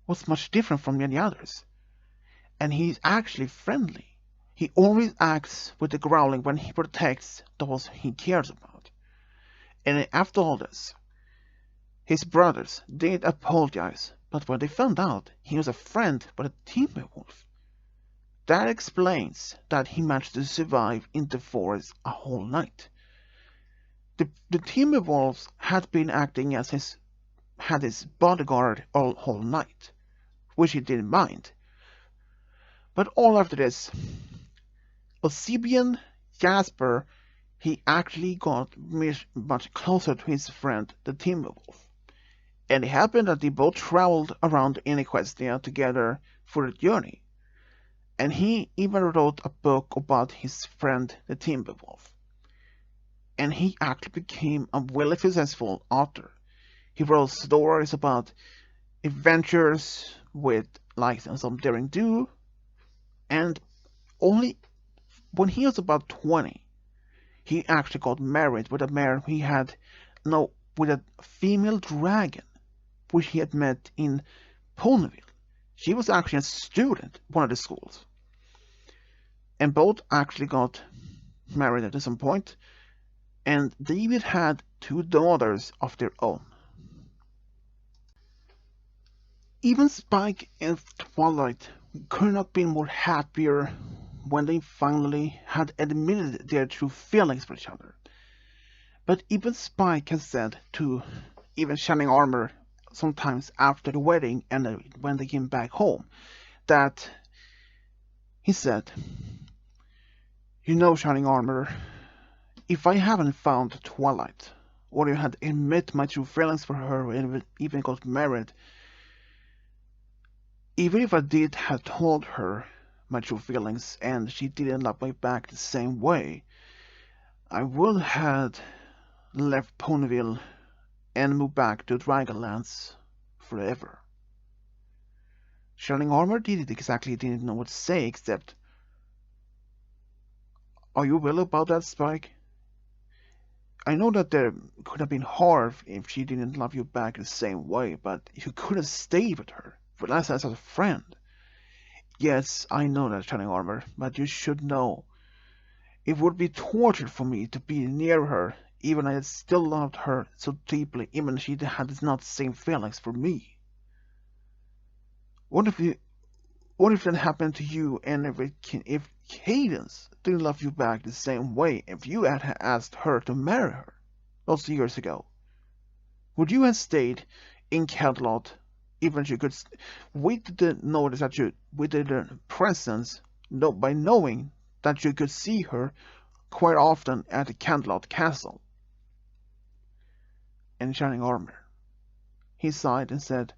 was much different from many others, and he's actually friendly. He always acts with the growling when he protects those he cares about. And after all this, his brothers did apologize, but when they found out he was a friend but a timber wolf, that explains that he managed to survive in the forest a whole night. The timber wolves had been acting as his bodyguard all whole night, which he didn't mind. But all after this, Eusebian Jasper, he actually got much closer to his friend the timber wolf. And it happened that they both traveled around in Equestria together for a journey. And he even wrote a book about his friend the timber wolf. And he actually became a really successful author. He wrote stories about adventures with like some daring do, and only when he was about 20, he actually got married with a man he had no with a female dragon, which he had met in Ponyville. She was actually a student at one of the schools, and both actually got married at some point, and David had two daughters of their own. Even Spike and Twilight could not be more happier when they finally had admitted their true feelings for each other. But even Spike has said to even Shining Armor sometimes after the wedding and when they came back home that he said, "You know, Shining Armor, if I haven't found Twilight, or you had admit my true feelings for her and even got married, even if I did have told her my true feelings and she didn't love me back the same way, I would have left Ponyville and moved back to Dragonlance forever." Shining Armor didn't know what to say except, "Are you real about that, Spike? I know that there could have been hard if she didn't love you back the same way, but you could have stayed with her, for us as a friend." "Yes, I know that, Shining Armor, but you should know. It would be torture for me to be near her, even I still loved her so deeply, even if she had not the same feelings for me. What if you, what if that happened to you, and if Cadence didn't love you back the same way, if you had asked her to marry her those years ago? Would you have stayed in Camelot, even if you could, with the notice that you, with the presence, by knowing that you could see her quite often at the Camelot Castle?" And Shining Armor, he sighed and said,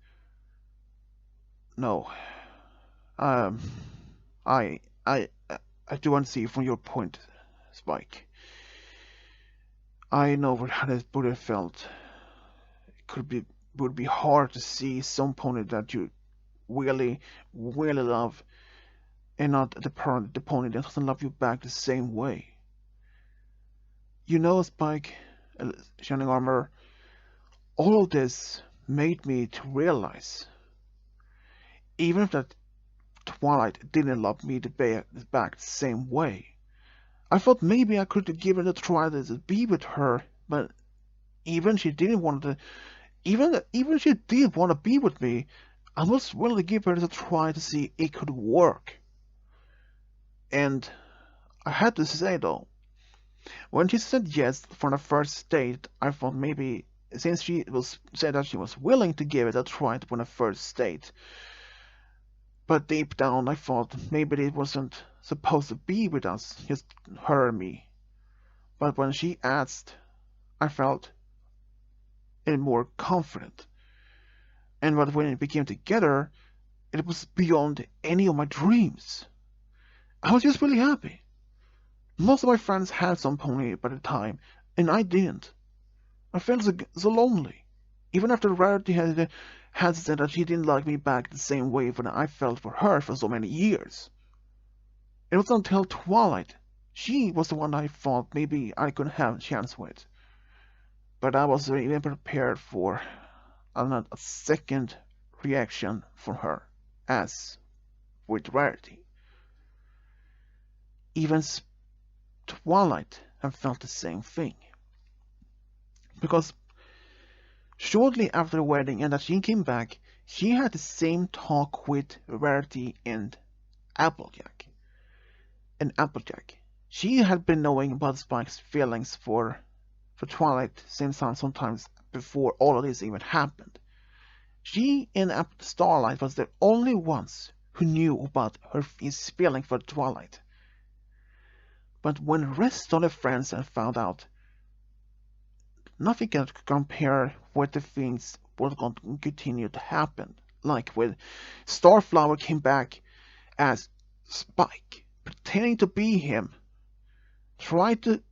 "No, um, I, I, I do want to see from your point, Spike. I know how this would have felt. Would be hard to see some pony that you really, really love, and not the pony that doesn't love you back the same way. You know, Spike, Shining Armor, all of this made me to realize, even if that Twilight didn't love me back the same way, I thought maybe I could give it a try to be with her, but even she didn't want to, even she did want to be with me, I was willing to give her a try to see it could work. And I had to say though, when she said yes for the first date, I thought maybe since she said that she was willing to give it a try for the first date, but deep down I thought maybe it wasn't supposed to be with us, just her and me. But when she asked, I felt more confident. And when it became together, it was beyond any of my dreams. I was just really happy. Most of my friends had some pony by the time, and I didn't. I felt so lonely. Even after Rarity had said that she didn't like me back the same way when I felt for her for so many years. It was until Twilight. She was the one I thought maybe I could have a chance with. But I wasn't even prepared for a second reaction from her, as with Rarity. Even Twilight had felt the same thing. Because shortly after the wedding and that she came back, she had the same talk with Rarity and Applejack. And Applejack. She had been knowing about Spike's feelings for Twilight since sometimes before all of this even happened. She and Starlight was the only ones who knew about his feeling for Twilight. But when the rest of the friends had found out, nothing can compare with the things were going to continue to happen. Like when Starflower came back as Spike, pretending to be him, tried to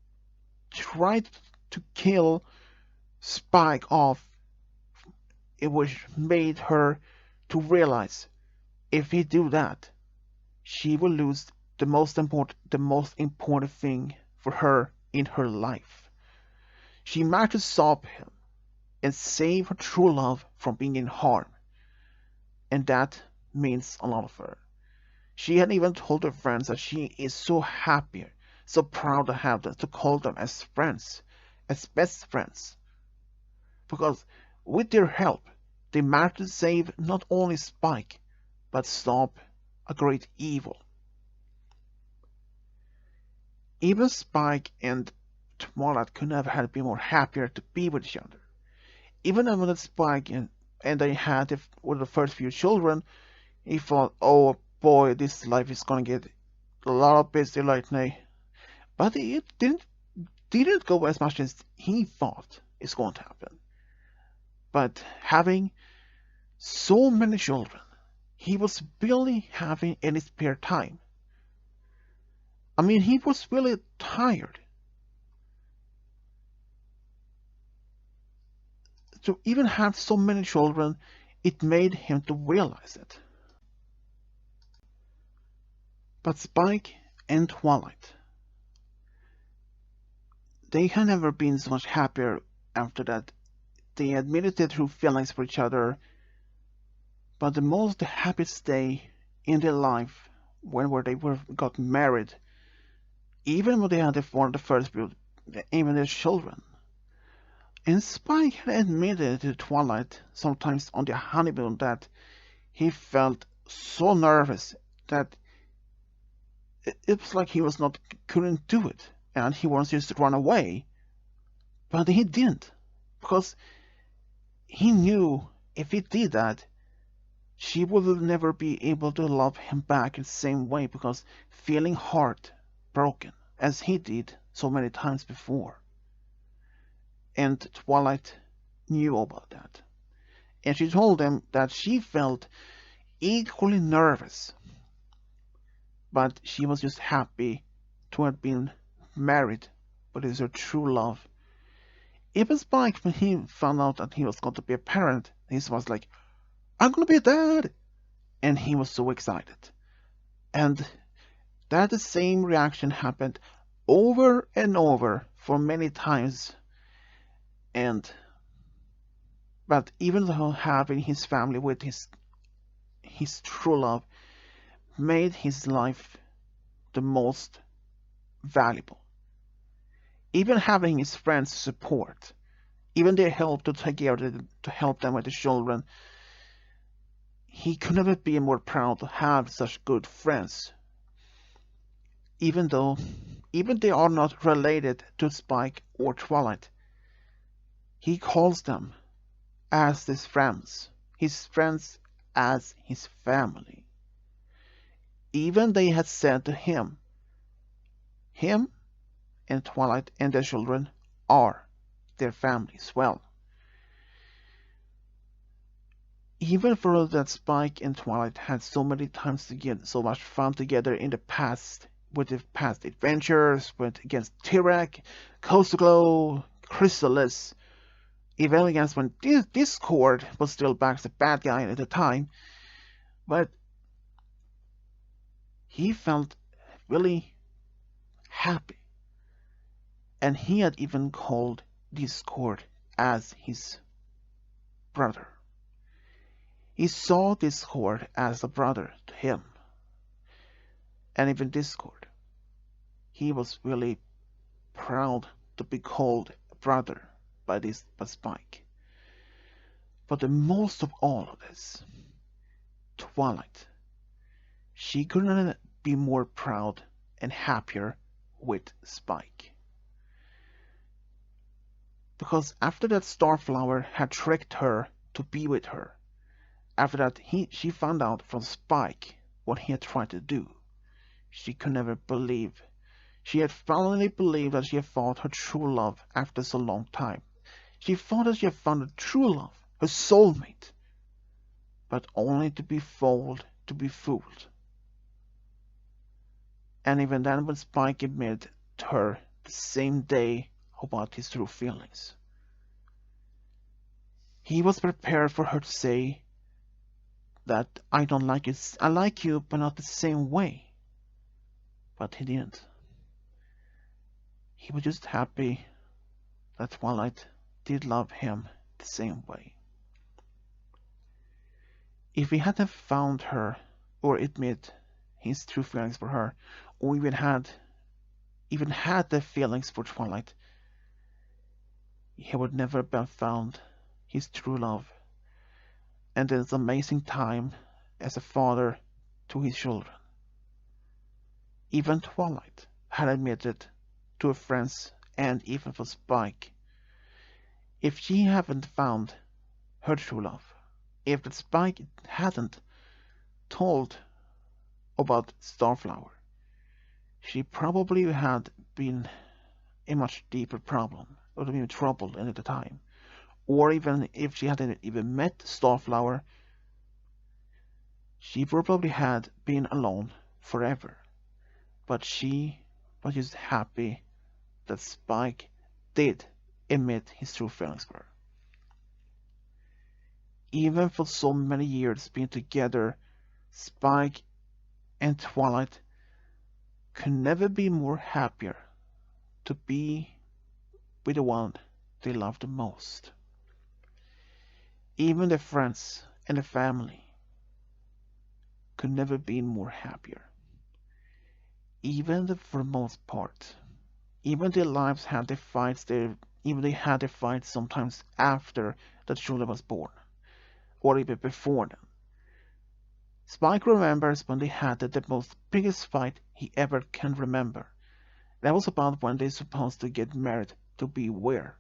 kill Spike off. It was made her to realize if he do that, she will lose the most important thing for her in her life. She managed to stop him and save her true love from being in harm, and that means a lot of her. She had even told her friends that she is so happy, so proud to have them, to call them as friends, as best friends. Because with their help, they managed to save not only Spike, but stop a great evil. Even Spike and Twilight could never have been more happier to be with each other. Even when Spike and they had with the first few children, he thought, oh boy, this life is gonna get a lot of busy lately. But it didn't go as much as he thought is going to happen. But having so many children, he was barely having any spare time. I mean, he was really tired. To even have so many children, it made him to realize it. But Spike and Twilight, they had never been so much happier after that. They admitted their true feelings for each other, but the most happiest day in their life when they got married, even when they had the first even their children. And Spike had admitted to Twilight sometimes on their honeymoon that he felt so nervous that it was like he couldn't do it, and he wants just to run away. But he didn't, because he knew if he did that, she would never be able to love him back in the same way, because feeling heartbroken as he did so many times before. And Twilight knew about that. And she told him that she felt equally nervous, but she was just happy to have been married with his her true love. Even Spike, when he found out that he was going to be a parent, he was like, I'm going to be a dad! And he was so excited. And that the same reaction happened over and over for many times. But even though having his family with his true love made his life the most valuable. Even having his friends' support, even their help to take care to help them with the children, he could never be more proud to have such good friends. Even they are not related to Spike or Twilight, he calls them as his friends as his family. Even they had said to him and Twilight and their children are their family as well. Even though that Spike and Twilight had so many times together, so much fun together in the past, with the past adventures, against Tirak, Coast Glow, Chrysalis, even against when Discord was still back the bad guy at the time, but he felt really happy, and he had even called Discord as his brother. He saw Discord as a brother to him, and even Discord. He was really proud to be called a brother by Spike. But the most of all of this, Twilight, she couldn't be more proud and happier with Spike. Because after that Starflower had tricked her to be with her, after that she found out from Spike what he had tried to do, she could never believe. She had finally believed that she had found her true love after so long time. She thought that she had found her true love, her soulmate, but only to be fooled, to be fooled. And even then when Spike admitted to her the same day about his true feelings, he was prepared for her to say that I don't like you, I like you, but not the same way. But he didn't. He was just happy that Twilight did love him the same way. If he hadn't found her or admit his true feelings for her, or even had the feelings for Twilight, he would never have found his true love and this amazing time as a father to his children. Even Twilight had admitted to her friends and even for Spike, if she hadn't found her true love, if the Spike hadn't told about Starflower, she probably had been a much deeper problem, or been in trouble at the time. Or even if she hadn't even met Starflower, she probably had been alone forever. But she was just happy that Spike did admit his true feelings for her. Even for so many years being together, Spike and Twilight could never be more happier to be with the one they loved the most. Even the friends and the family could never be more happier. For the most part, even their lives had their fights. Even they had their fights sometimes after the children was born, or even before them. Spike remembers when they had the most biggest fight he ever can remember. That was about when they're supposed to get married to be where.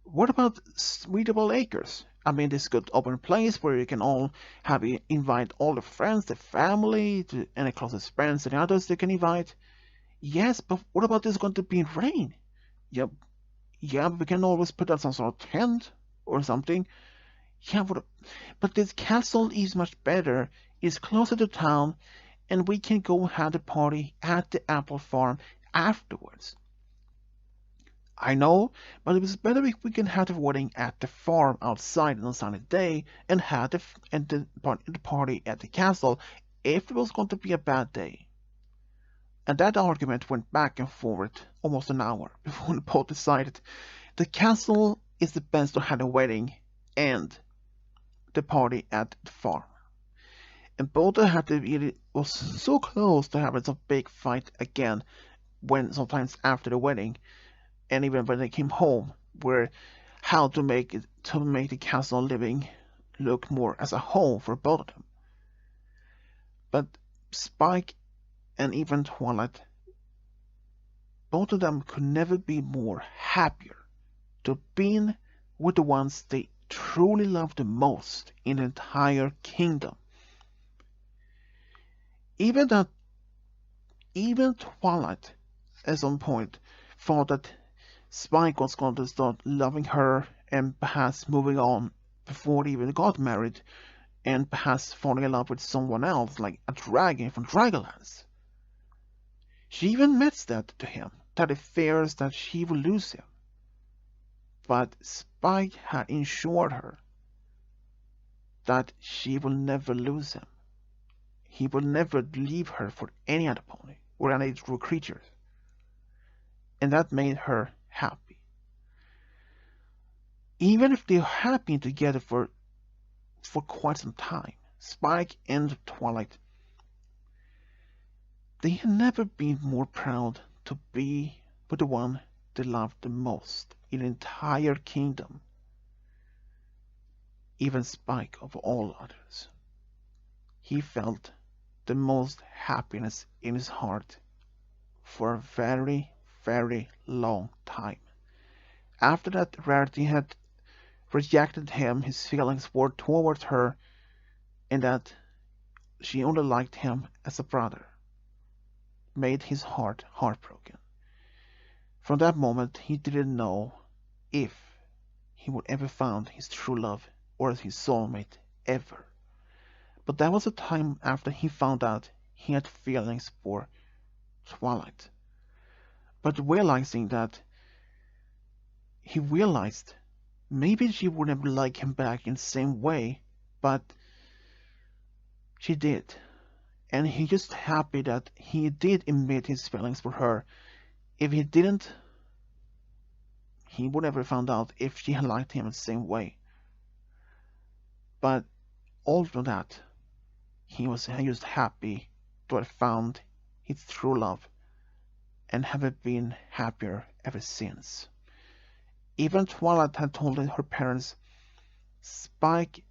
What about Sweetable Acres? I mean, this good open place where you can all invite all the friends, the family, any closest friends and others they can invite. Yes, but what about this going to be in rain? Yeah, yeah, we can always put up some sort of tent or something. Yeah, but this castle is much better. It's closer to town, and we can go have the party at the apple farm afterwards. I know, but it was better if we can have the wedding at the farm outside on a sunny day and have the party at the castle if it was going to be a bad day. And that argument went back and forth almost an hour before the both decided the castle is the best to have the wedding and the party at the farm. And both had to really was so close to having some big fight again when sometimes after the wedding and even when they came home, where how to make the castle living look more as a home for both of them. But Spike and even Twilight, both of them could never be more happier to be with the ones they truly loved the most in the entire kingdom. Even Twilight at some point thought that Spike was going to start loving her and perhaps moving on before they even got married and perhaps falling in love with someone else like a dragon from Dragonlance. She even admits that to him, that he fears that she will lose him. But Spike had ensured her that she will never lose him. He will never leave her for any other pony or any true creatures. And that made her happy. Even if they had been together for quite some time, Spike and Twilight, they had never been more proud to be with the one they loved the most in the entire kingdom, even Spike of all others. He felt the most happiness in his heart for a very, very long time. After that Rarity had rejected him, his feelings were towards her, and that she only liked him as a brother, made his heart heartbroken. From that moment, he didn't know if he would ever find his true love or his soulmate ever. But that was the time after he found out he had feelings for Twilight. But realizing that, he realized maybe she wouldn't like him back in the same way, but she did. And he just happy that he did admit his feelings for her. If he didn't, he would never found out if she had liked him the same way. But all of that, he was just happy to have found his true love and have been happier ever since. Even Twilight had told her parents, Spike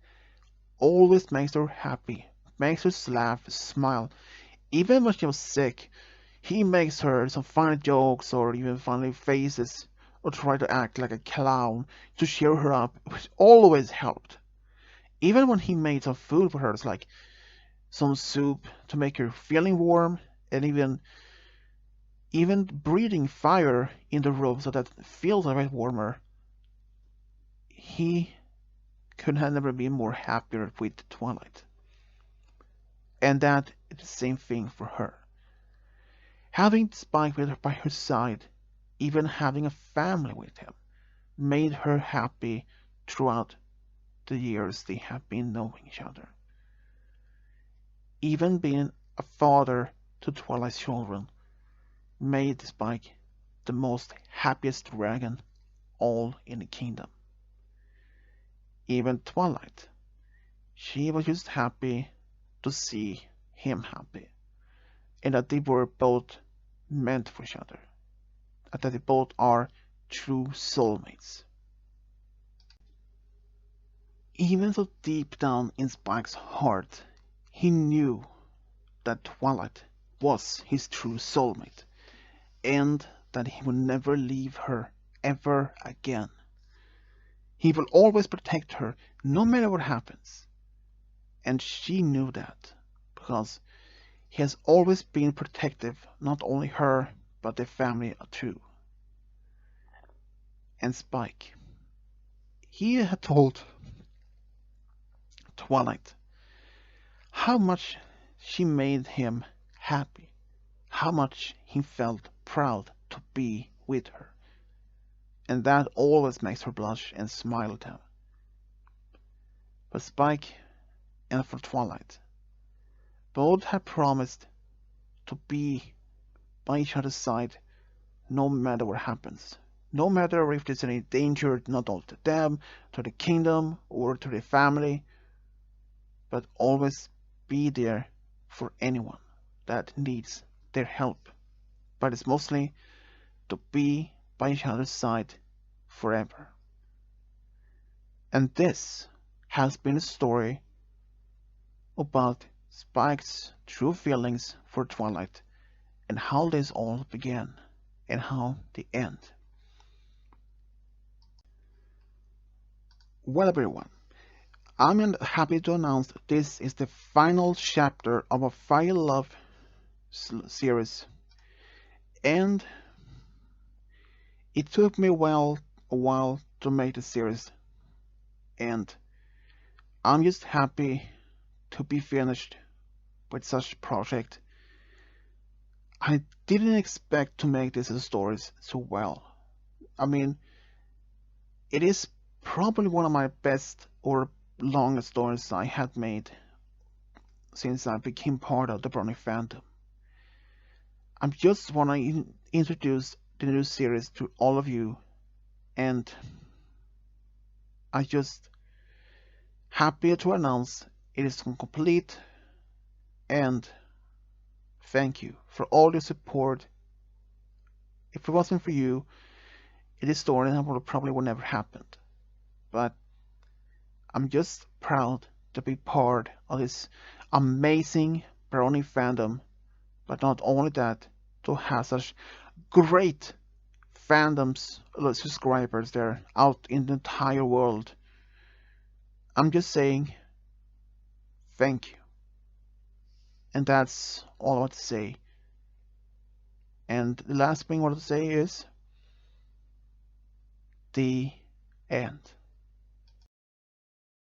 always makes her happy, makes her laugh, smile. Even when she was sick, he makes her some funny jokes or even funny faces or try to act like a clown to cheer her up, which always helped. Even when he made some food for her, like some soup to make her feeling warm, and even breathing fire in the room so that it feels a bit warmer, he could have never been more happier with Twilight. And that is the same thing for her. Having Spike with her by her side, even having a family with him, made her happy throughout the years they have been knowing each other. Even being a father to Twilight's children made Spike the most happiest dragon all in the kingdom. Even Twilight, she was just happy to see him happy, and that they were both meant for each other, and that they both are true soulmates. Even so deep down in Spike's heart, he knew that Twilight was his true soulmate, and that he would never leave her ever again. He will always protect her no matter what happens. And she knew that, because he has always been protective, not only her, but the family too. And Spike, he had told Twilight how much she made him happy, how much he felt proud to be with her. And that always makes her blush and smile at him. But Spike and for Twilight, both had promised to be by each other's side no matter what happens. No matter if there's any danger not only to them, to the kingdom, or to the family, but always be there for anyone that needs their help. But it's mostly to be by each other's side forever. And this has been a story about Spike's true feelings for Twilight and how this all began and how they end. Well, everyone, I'm happy to announce this is the final chapter of a Fire Love series, and it took me a while to make the series, and I'm just happy to be finished with such a project. I didn't expect to make this stories so well. I mean, it is Probably one of my best or longest stories I had made since I became part of the Brony fandom. I just want to introduce the new series to all of you, and I just happy to announce it is complete, and thank you for all your support. If it wasn't for you, this story probably would never happened. But I'm just proud to be part of this amazing Brony fandom. But not only that, to have such great fandoms, subscribers there out in the entire world. I'm just saying thank you. And that's all I want to say. And the last thing I want to say is the end.